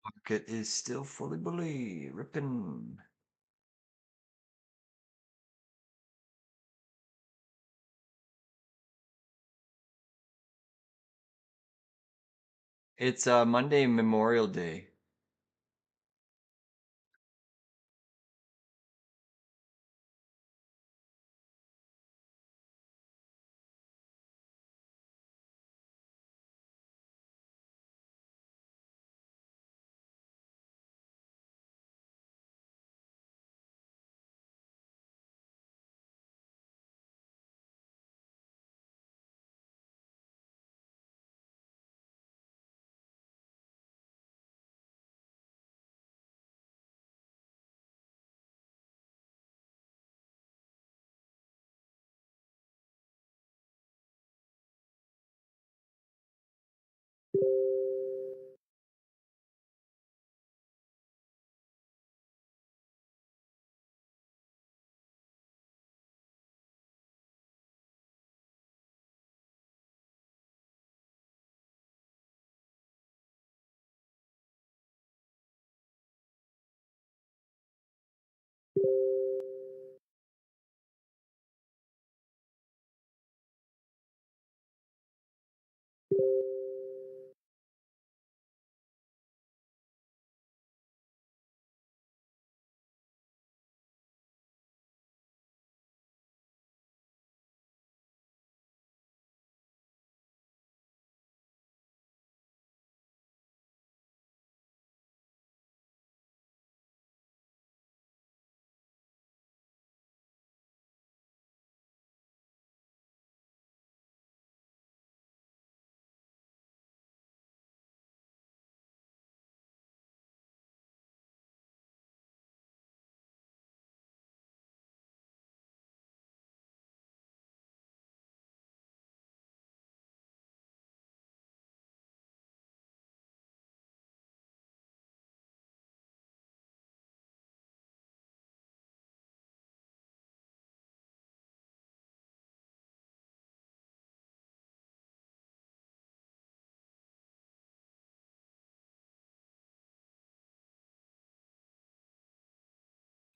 Market is still fully bully, ripping. It's Monday, Memorial Day.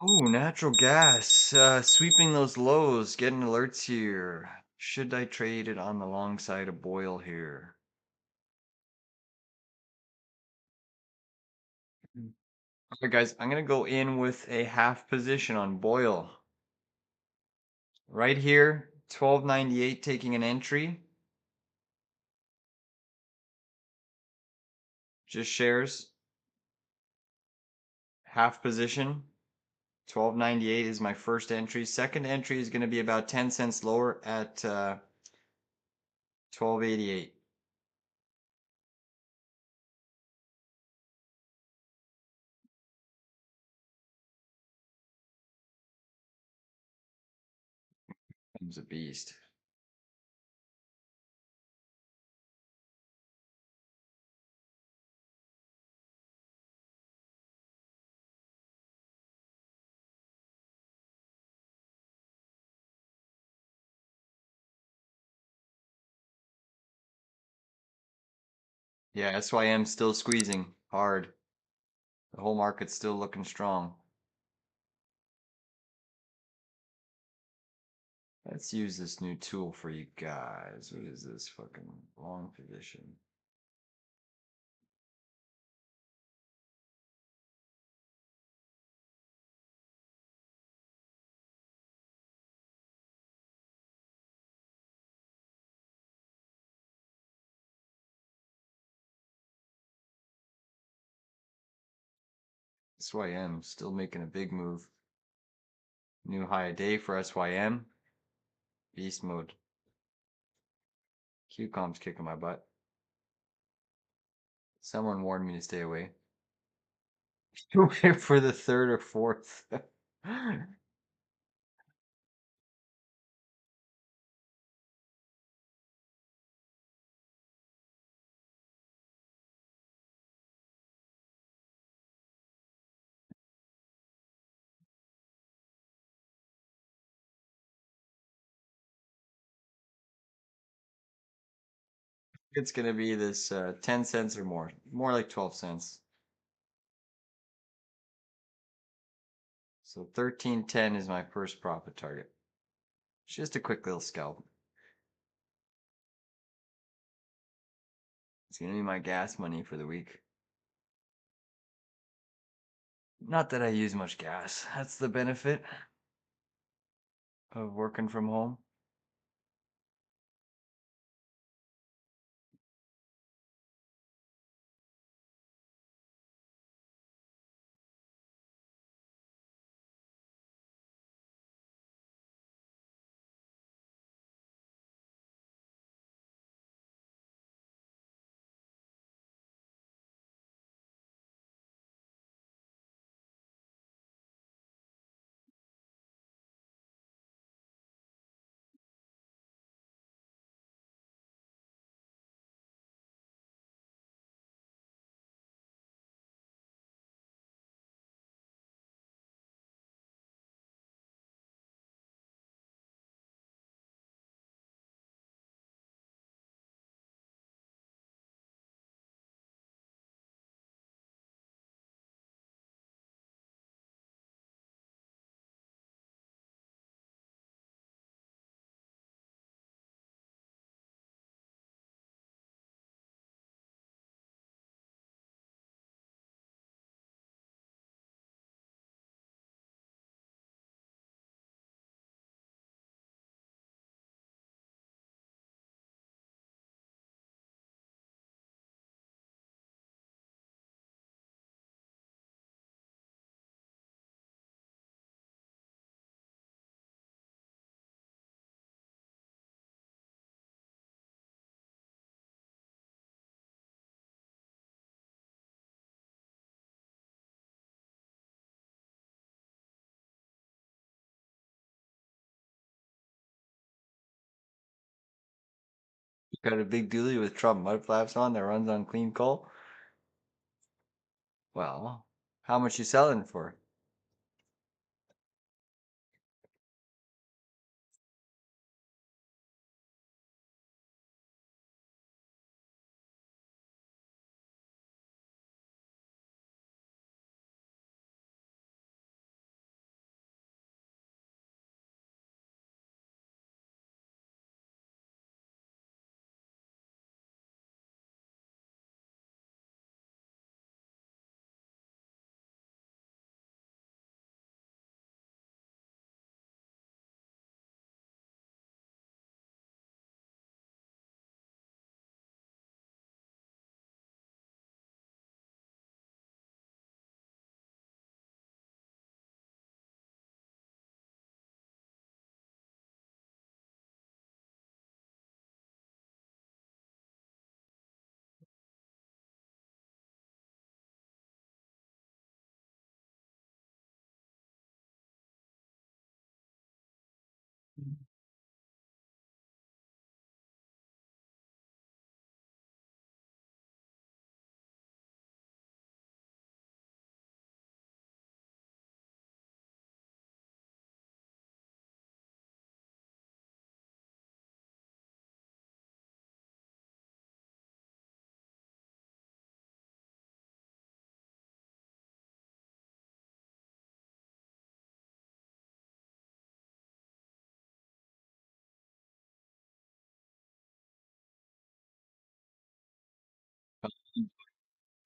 Oh, natural gas. Sweeping those lows, getting alerts here. Should I trade it on the long side of Boyle here? Alright, guys, I'm gonna go in with a half position on Boyle. Right here, 1298 taking an entry. Just shares. Half position. 1298 is my first entry. Second entry is going to be about 10 cents lower at 1288. Comes a beast. Yeah, SYM still squeezing hard. The whole market's still looking strong. Let's use this new tool for you guys. What is this fucking long position? SYM still making a big move. New high a day for SYM. Beast mode. QCOM's kicking my butt. Someone warned me to stay away. Wait for the third or fourth. It's gonna be this 10 cents or more like 12 cents. So 13.10 is my first profit target. Just a quick little scalp. It's gonna be my gas money for the week. Not that I use much gas. That's the benefit of working from home. Got a big dually with Trump mud flaps on that runs on clean coal. Well, how much you selling for?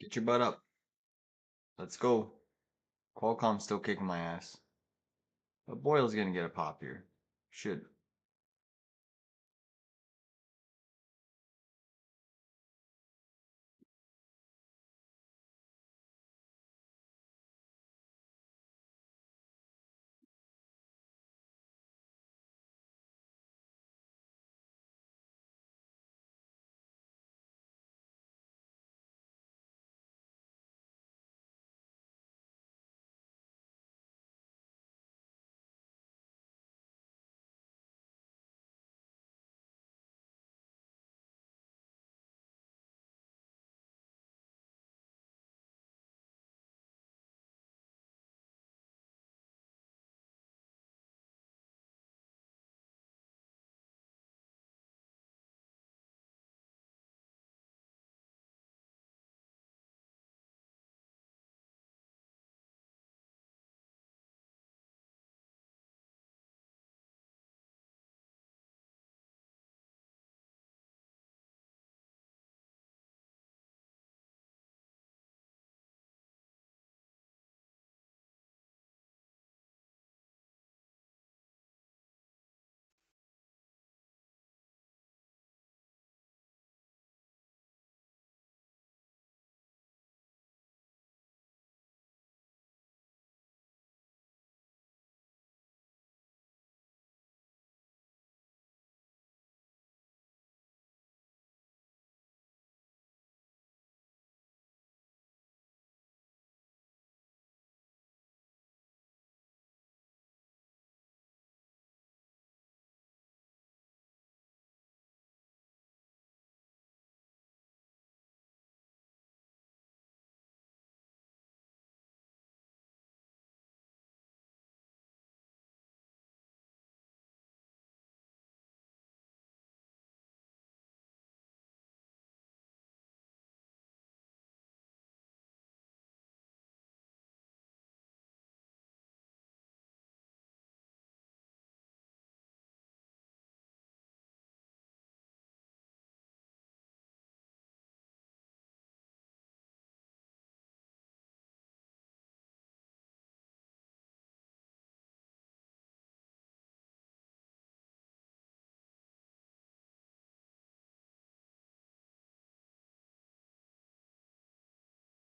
Get your butt up. Let's go. Qualcomm's still kicking my ass. But Boyle's gonna get a pop here. Should.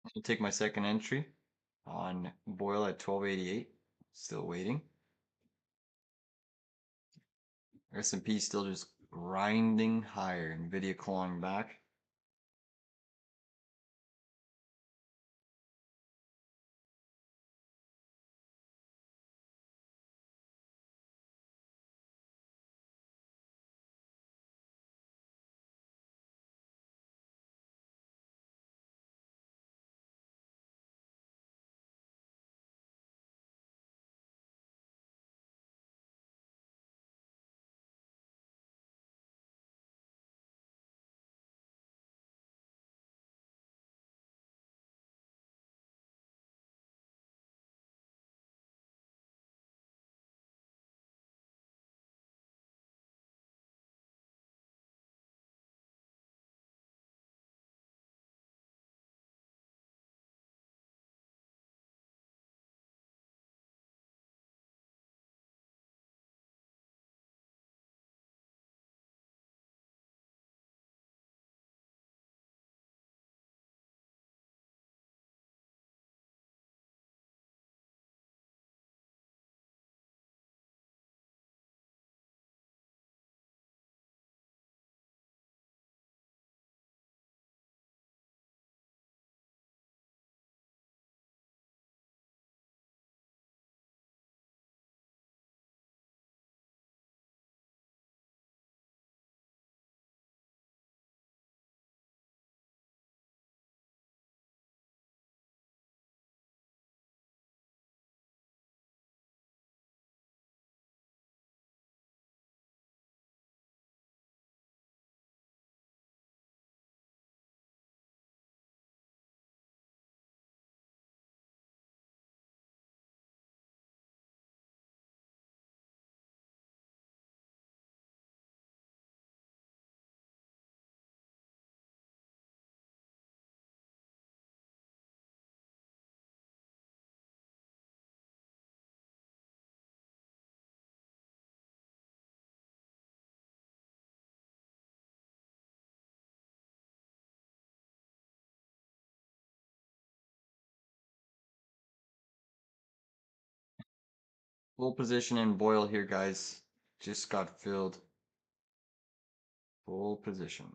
I'll take my second entry on Boyle at 1288. Still waiting. S&P still just grinding higher. NVDA clawing back. Full position in Boyle here, guys. Just got filled. Full position.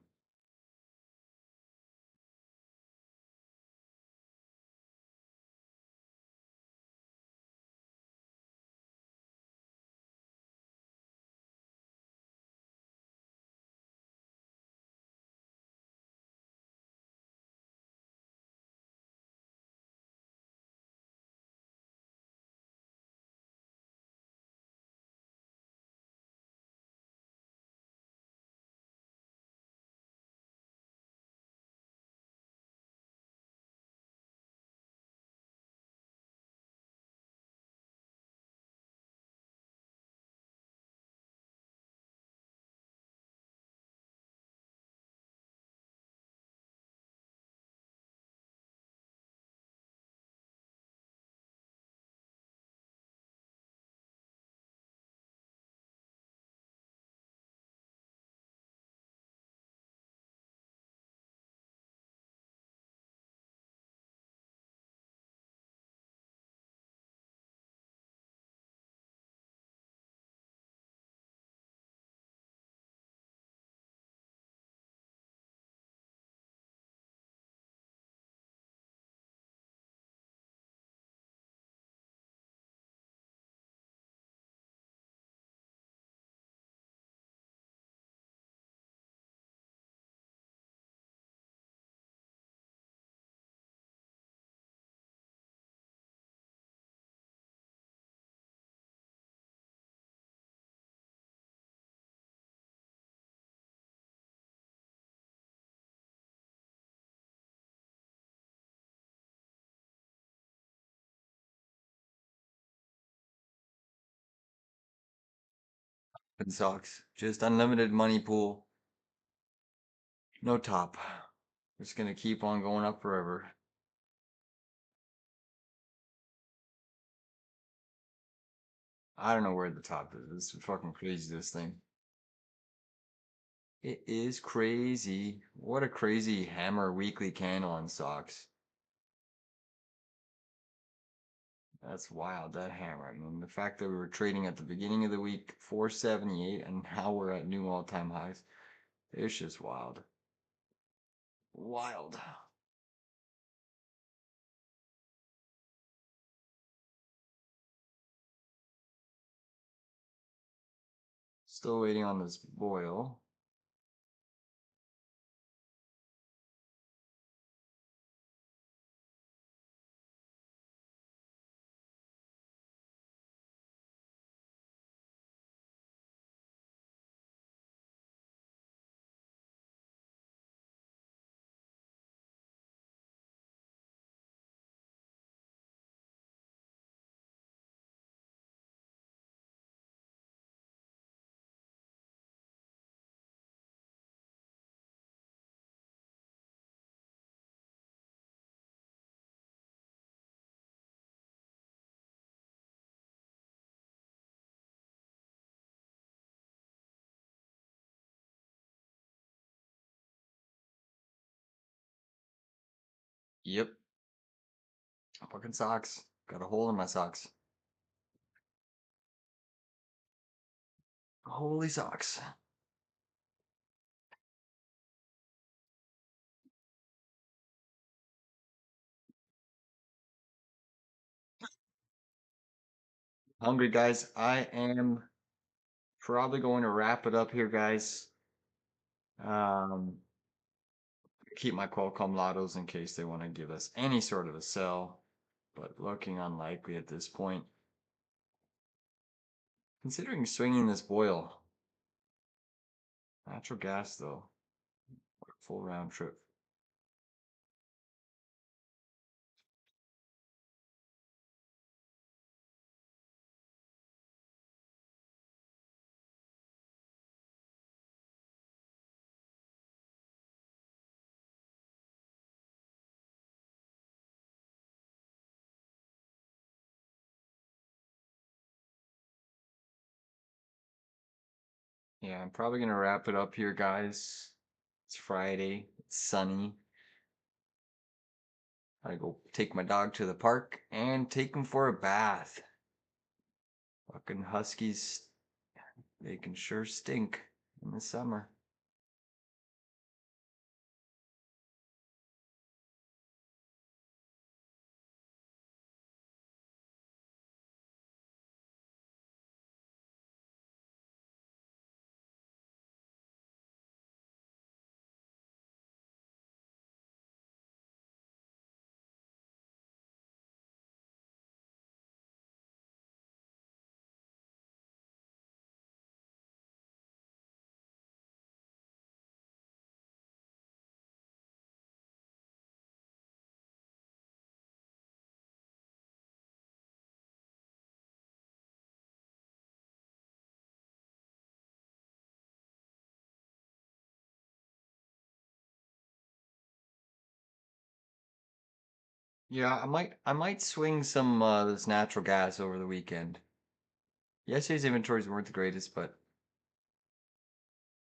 It sucks. Just unlimited money pool. No top. It's gonna keep on going up forever. I don't know where the top is. It's fucking crazy, this thing. It is crazy. What a crazy hammer weekly candle on stocks. That's wild, that hammer. I mean, the fact that we were trading at the beginning of the week 478 and now we're at new all-time highs. It's just wild. Wild. Still waiting on this boil. Yep. Fucking socks. Got a hole in my socks. Holy socks. Hungry, guys. I am probably going to wrap it up here, guys. Um, keep my Qualcomm Lottos in case they want to give us any sort of a sell, but looking unlikely at this point. Considering swinging this boil. Natural gas, though. Full round trip. Yeah, I'm probably going to wrap it up here, guys. It's Friday. It's sunny. I go take my dog to the park and take him for a bath. Fucking huskies, they can sure stink in the summer. Yeah, I might swing some this natural gas over the weekend. Yesterday's inventories weren't the greatest, but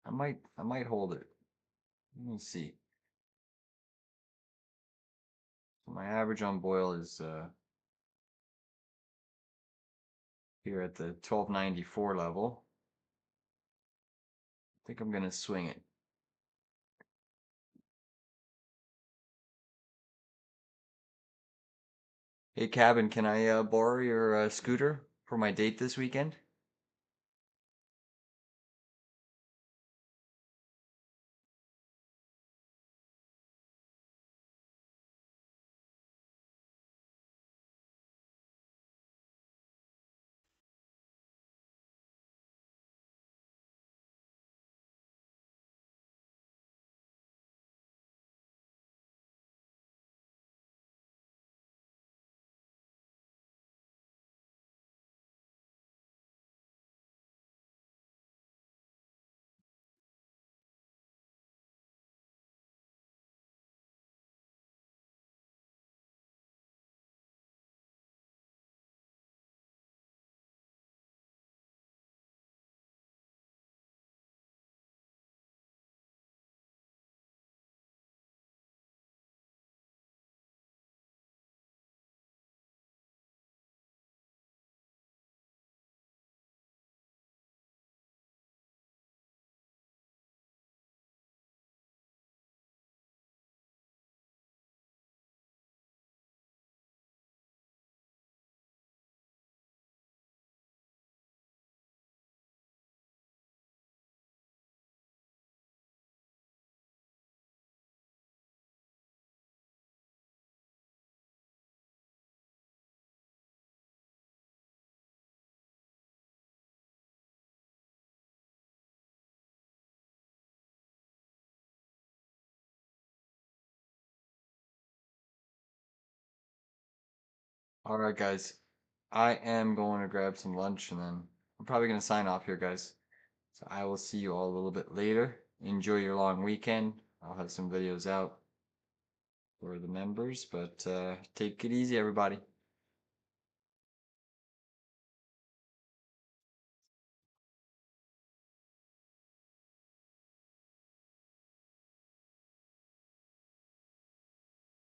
I might hold it. Let me see. So my average on boil is here at the 1294 level. I think I'm gonna swing it. Hey Cabin, can I borrow your scooter for my date this weekend? All right, guys. I am going to grab some lunch and then I'm probably going to sign off here, guys. So I will see you all a little bit later. Enjoy your long weekend. I'll have some videos out for the members, but take it easy, everybody.